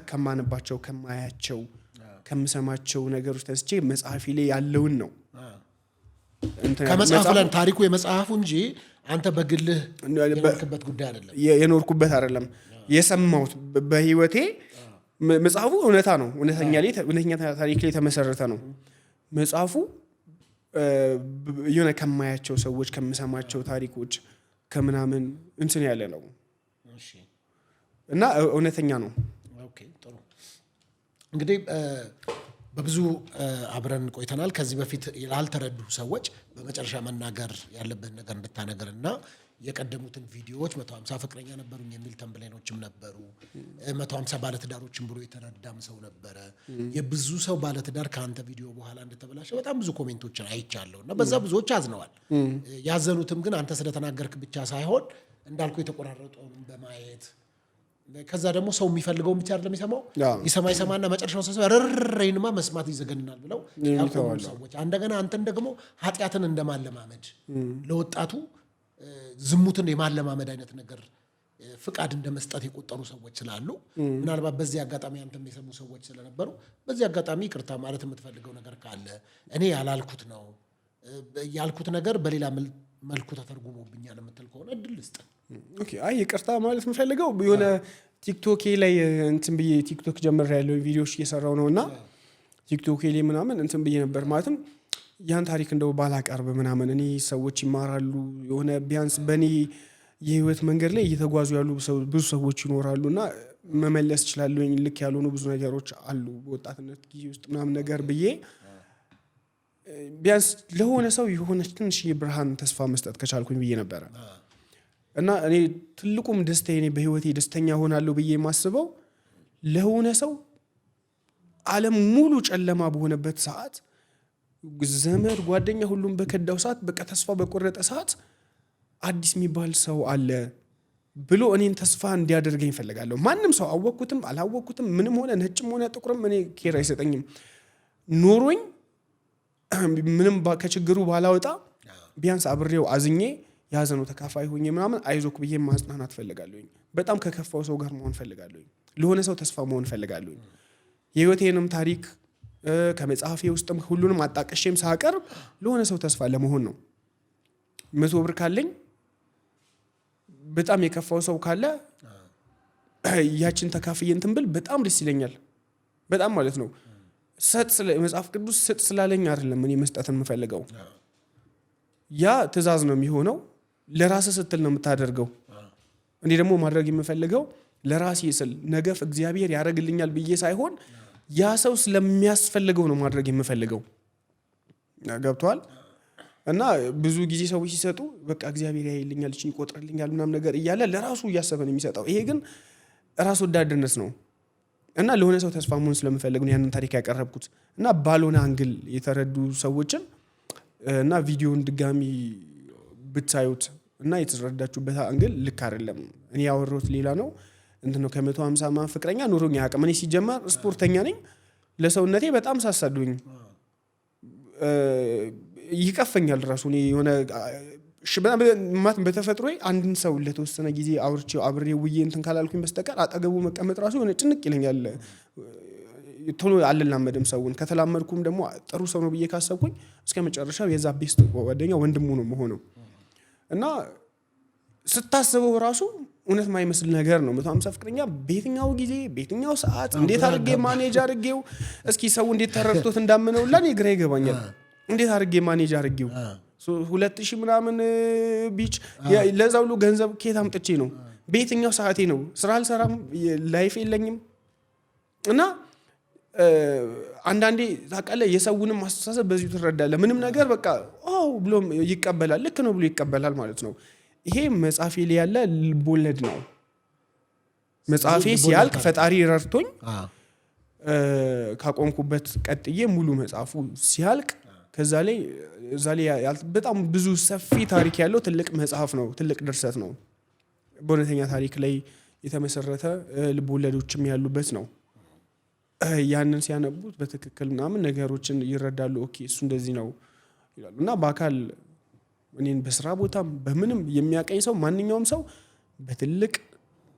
ከማንባቸው ከማያቸው ከምሰማቸው ነገሮች ተስቼ መጽሐፊ ላይ ያለውን ነው ከመጽሐፍ ላይ ታሪኩ የመጽሐፉ እንጂ አንተ በግልህ የኖርክበት ጉዳይ አይደለም። የኖርኩበት አይደለም የሰማሁት በህይወቴ መጽሐፉ እውነታ ነው። እውነተኛ ታሪክ ላይ የተመሰረተ ነው መጽሐፉ። የሆነ ከማያቸው ሰዎች ከምሰማቸው ታሪኮች ከምናምን እንትን ያለ ነው እና እውነተኛ ነው። ኦኬ ጥሩ። እንግዲህ በብዙ አብረን ቆይተናል። ከዚህ በፊት ላልተረዱ ሰዎች በመጨረሻ መናገር ያለብን ነገር እንድታነገርና የቀደሙትን ቪዲዮዎች 150 ፍቅረኛ ነበሩኝ የሚል ተምብሌኖችም ነበሩ። 150 ባለትዳሮችን ብሎ የተረዳም ሰው ነበረ። የብዙ ሰው ባለትዳር ከአንተ ቪዲዮ በኋላ እንደተበላሸ በጣም ብዙ ኮሜንቶችን አይቻለሁ እና በዛ ብዙዎች አዝነዋል። ያዘኑትም ግን አንተ ስለተናገርክ ብቻ ሳይሆን እንዳልኩ የተቆራረጠውን በማየት ከዛ ደግሞ ሰው የሚፈልገው ብቻ አይደለም የሚሰማው ይሰማና መጨረሻው ሰው ረረይንማ መስማት ይዘገንናል ብለው ያቆሙ ሰዎች እንደገና አንተን ደግሞ ኃጢያትን እንደማለማመድ ለወጣቱ ዝሙትን የማለማመድ አይነት ነገር ፍቃድ እንደመስጠት የቆጠሩ ሰዎች ስላሉ ምናልባት በዚህ አጋጣሚ አንተም የሰሙ ሰዎች ስለነበሩ በዚህ አጋጣሚ ይቅርታ ማለት የምትፈልገው ነገር ካለ እኔ ያልኩት ነገር በሌላ መልኩ ተተርጉሞብኛል የምትል ከሆነ እድል ልስጥ። ኦኬ አይ ይቅርታ ማለት የምፈልገው የሆነ ቲክቶክ ላይ እንትን ብዬ ቲክቶክ ጀምሬያለሁ ቪዲዮዎች እየሰራው ነውና ቲክቶክ ላይ ምናምን እንትን ብዬ ነበር ማለትም ያን ታሪክ እንደው ባላቀርብ ምናምን እኔ ሰዎች ይማራሉ የሆነ ቢያንስ በእኔ የህይወት መንገድ ላይ እየተጓዙ ያሉ ብዙ ሰዎች ይኖራሉና መመለስ ይችላሉ ልክ ያልሆኑ ብዙ ነገሮች አሉ በወጣትነት ጊዜ ውስጥ ምናምን ነገር ብዬ ቢያንስ ለሆነ ሰው የሆነ ትንሽ የብርሃን ተስፋ መስጠት ከቻልኩኝ ብዬ ነበር እና እኔ ትልቁም ደስታዬ እኔ በህይወቴ ደስተኛ ሆናለሁ ብዬ የማስበው ለሆነ ሰው ዓለም ሙሉ ጨለማ በሆነበት ሰዓት ዘመድ ጓደኛ ሁሉም በከዳው ሰዓት በቃ ተስፋ በቆረጠ ሰዓት አዲስ የሚባል ሰው አለ ብሎ እኔን ተስፋ እንዲያደርገኝ ፈልጋለሁ። ማንም ሰው አወቅኩትም አላወቅኩትም ምንም ሆነ ነጭም ሆነ ጥቁርም እኔ ኬር አይሰጠኝም። ኖሮኝ ምንም ከችግሩ ባላወጣ ቢያንስ አብሬው አዝኜ ያዘኑ ተካፋይ ሆኜ ምናምን አይዞክ ብዬ ማጽናናት ፈልጋለሁ። በጣም ከከፋው ሰው ጋር መሆን ፈልጋለሁ። ለሆነ ሰው ተስፋ መሆን ፈልጋለሁ። የህይወቴንም ታሪክ ከመጽሐፌ ውስጥም ሁሉንም አጣቀሽም ሳቀርብ ለሆነ ሰው ተስፋ ለመሆን ነው። 100 ብር ካለኝ በጣም የከፋው ሰው ካለ ያችን ተካፍዬ እንትን ብል በጣም ደስ ይለኛል። በጣም ማለት ነው። መጽሐፍ ቅዱስ ስጥ ስላለኝ አይደለም እኔ መስጠትን የምፈልገው። ያ ትእዛዝ ነው የሚሆነው። ለራስህ ስትል ነው የምታደርገው። እኔ ደግሞ ማድረግ የምፈልገው ለራሴ ስል ነገፍ እግዚአብሔር ያደርግልኛል ብዬ ሳይሆን ያ ሰው ስለሚያስፈልገው ነው ማድረግ የምፈልገው። ገብቷል? እና ብዙ ጊዜ ሰዎች ሲሰጡ በቃ እግዚአብሔር ያይልኛል እቺ ይቆጥርልኛል ምናምን ነገር እያለ ለራሱ እያሰበ ነው የሚሰጠው። ይሄ ግን ራስ ወዳድነት ነው። እና ለሆነ ሰው ተስፋ መሆን ስለምፈልግ ነው ያንን ታሪክ ያቀረብኩት። እና ባልሆነ አንግል የተረዱ ሰዎችን እና ቪዲዮን ድጋሚ ብታዩት እና የተረዳችሁበት አንግል ልክ አይደለም። እኔ ያወራሁት ሌላ ነው እንትን ነው። ከ150 ማን ፍቅረኛ ኑሮኝ አያውቅም። እኔ ሲጀመር ስፖርተኛ ነኝ። ለሰውነቴ በጣም ሳሳዱኝ ይቀፈኛል ራሱ እኔ የሆነ በተፈጥሮ አንድን ሰው ለተወሰነ ጊዜ አብሬው ውዬ እንትን ካላልኩኝ በስተቀር አጠገቡ መቀመጥ ራሱ የሆነ ጭንቅ ይለኛል። ቶሎ አልላመድም ሰውን። ከተላመድኩም ደግሞ ጥሩ ሰው ነው ብዬ ካሰብኩኝ እስከ መጨረሻው የዛ ቤስት ጓደኛ ወንድሙ ነው መሆነው እና ስታስበው ራሱ እውነት ማይመስል ነገር ነው። 150 ፍቅረኛ በየትኛው ጊዜ በየትኛው ሰዓት እንዴት አድርጌ ማኔጅ አድርጌው እስኪ ሰው እንዴት ተረድቶት እንዳመነው ለኔ ግራ ይገባኛል። እንዴት አድርጌ ማኔጅ አድርጌው 2000 ምናምን ቢች ለዛ ሁሉ ገንዘብ ከየት አምጥቼ ነው? በየትኛው ሰዓቴ ነው? ስራ አልሰራም፣ ላይፍ የለኝም። እና አንዳንዴ ታውቃለህ የሰውንም አስተሳሰብ በዚሁ ትረዳለህ። ምንም ነገር በቃ ብሎ ይቀበላል፣ ልክ ነው ብሎ ይቀበላል ማለት ነው። ይሄ መጽሐፌ ላይ ያለ ልቦለድ ነው። መጽሐፌ ሲያልቅ ፈጣሪ ረድቶኝ ካቆምኩበት ቀጥዬ ሙሉ መጽሐፉ ሲያልቅ ከዛ ላይ በጣም ብዙ ሰፊ ታሪክ ያለው ትልቅ መጽሐፍ ነው፣ ትልቅ ድርሰት ነው። በእውነተኛ ታሪክ ላይ የተመሰረተ ልቦለዶችም ያሉበት ነው። ያንን ሲያነቡት በትክክል ምናምን ነገሮችን ይረዳሉ። ኦኬ እሱ እንደዚህ ነው ይላሉ። እና በአካል እኔን በስራ ቦታም በምንም የሚያቀኝ ሰው ማንኛውም ሰው በትልቅ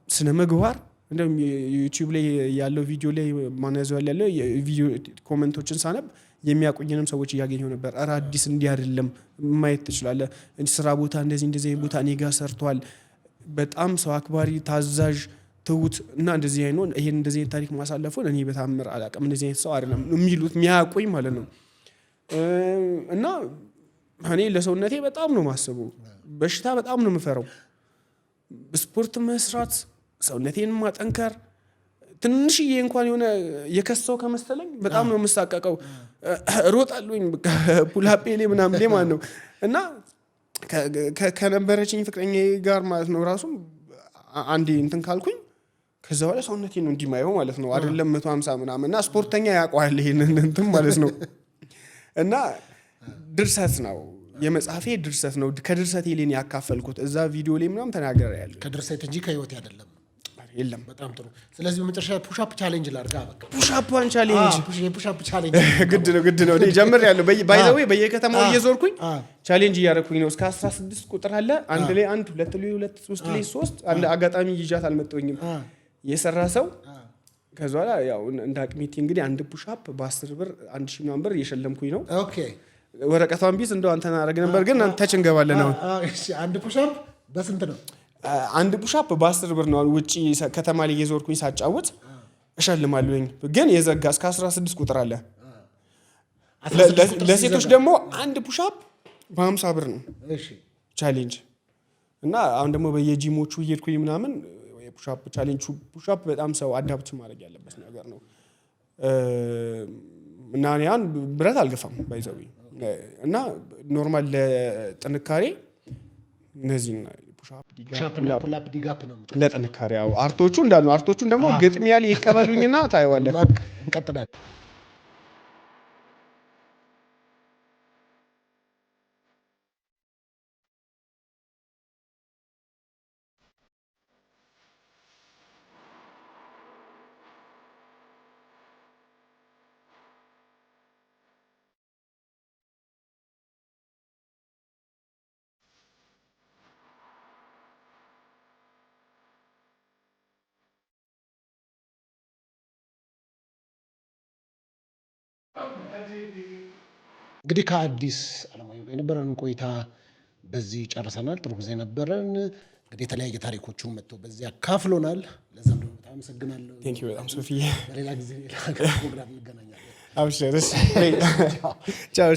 ስነ ምግባር እንደም ዩቲዩብ ላይ ያለው ቪዲዮ ላይ ማነዛው ያለው ቪዲዮ ኮሜንቶችን ሳነብ የሚያቆኝንም ሰዎች እያገኘው ነበር። ኧረ አዲስ እንዲህ አይደለም ማየት ትችላለህ። ስራ ቦታ እንደዚህ ቦታ እኔ ጋር ሰርቷል። በጣም ሰው አክባሪ፣ ታዛዥ፣ ትሁት እና እንደዚህ አይኖ ይሄን እንደዚህ ታሪክ ማሳለፉን እኔ በታምር አላውቅም። እንደዚህ አይነት ሰው አይደለም የሚሉት የሚያቆኝ ማለት ነው። እና እኔ ለሰውነቴ በጣም ነው ማስበው። በሽታ በጣም ነው የምፈራው። ስፖርት መስራት፣ ሰውነቴን ማጠንከር ትንሽዬ እንኳን የሆነ የከሰው ከመሰለኝ በጣም ነው የምሳቀቀው። ሮጣለሁኝ በቃ ፑላፔ ላይ ምናምን ላይ ማለት ነው። እና ከነበረችኝ ፍቅረኛ ጋር ማለት ነው ራሱ አንዴ እንትን ካልኩኝ ከዛ በኋላ ሰውነቴን ነው እንዲማየው ማለት ነው። አይደለም 150 ምናምን እና ስፖርተኛ ያውቀዋል ይሄንን እንትን ማለት ነው። እና ድርሰት ነው የመጽሐፌ ድርሰት ነው። ከድርሰቴ ላይ ያካፈልኩት እዛ ቪዲዮ ላይ ምናምን ተናግሬያለሁ። ከድርሰት እንጂ ከህይወት አይደለም። የለም። በጣም ጥሩ። ስለዚህ በመጨረሻ ፑሽ አፕ ቻሌንጅ ላድርጋ። በቃ ፑሽ አፕ ቻሌንጅ ፑሽ አፕ ቻሌንጅ ግድ ነው። እኔ ጀምሬያለሁ። ባይ ዘ ዌይ በየከተማው እየዞርኩኝ ቻሌንጅ እያደረኩኝ ነው። እስከ 16 ቁጥር አለ። አንድ ላይ 1 2 ላይ 2 3 ላይ 3 አንድ አጋጣሚ ይዣት አልመጣሁኝም። የሰራ ሰው ከዛ በኋላ ያው እንደ አቅሜቴ እንግዲህ አንድ ፑሽ አፕ በ10 ብር 1000 ምናምን ብር እየሸለምኩኝ ነው። ኦኬ ወረቀቷን ቢስ እንደው አንተና አረግ ነበር ግን አንተ ታች እንገባለን ነው። እሺ አንድ ፑሽ አፕ በስንት ነው? አንድ ፑሽ አፕ በ10 ብር ነው። ውጪ ከተማ ላይ እየዞርኩኝ ሳጫውት እሸልማለሁኝ። ግን የዘጋ እስከ 16 ቁጥር አለ። ለሴቶች ደግሞ አንድ ፑሽ አፕ በ50 ብር ነው። እሺ ቻሌንጅ እና አሁን ደግሞ በየጂሞቹ እየሄድኩኝ ምናምን የፑሽ አፕ ቻሌንጅ ፑሽ አፕ በጣም ሰው አዳፕት ማድረግ ያለበት ነገር ነው። እና ያን ብረት አልገፋም ባይዘው እና ኖርማል ለጥንካሬ እነዚህ ፑሽ አፕ ዲጋፕ ነው ለጥንካሬ። ያው አርቶቹ እንዳሉ አርቶቹን ደግሞ ግጥሚያ ላይ ይቀበሉኝና ታይዋለህ። እንቀጥላለን። እንግዲህ ከአዲስ አለማየሁ ጋር የነበረን ቆይታ በዚህ ጨርሰናል። ጥሩ ጊዜ ነበረን። እንግዲህ የተለያየ ታሪኮቹን መጥቶ በዚህ አካፍሎናል። ለዛም ደግሞ በጣም አመሰግናለሁ። ቴንክ ዩ በጣም ሶፊዬ። በሌላ ጊዜ ፕሮግራም እንገናኛለን። አብሽር። ቻው።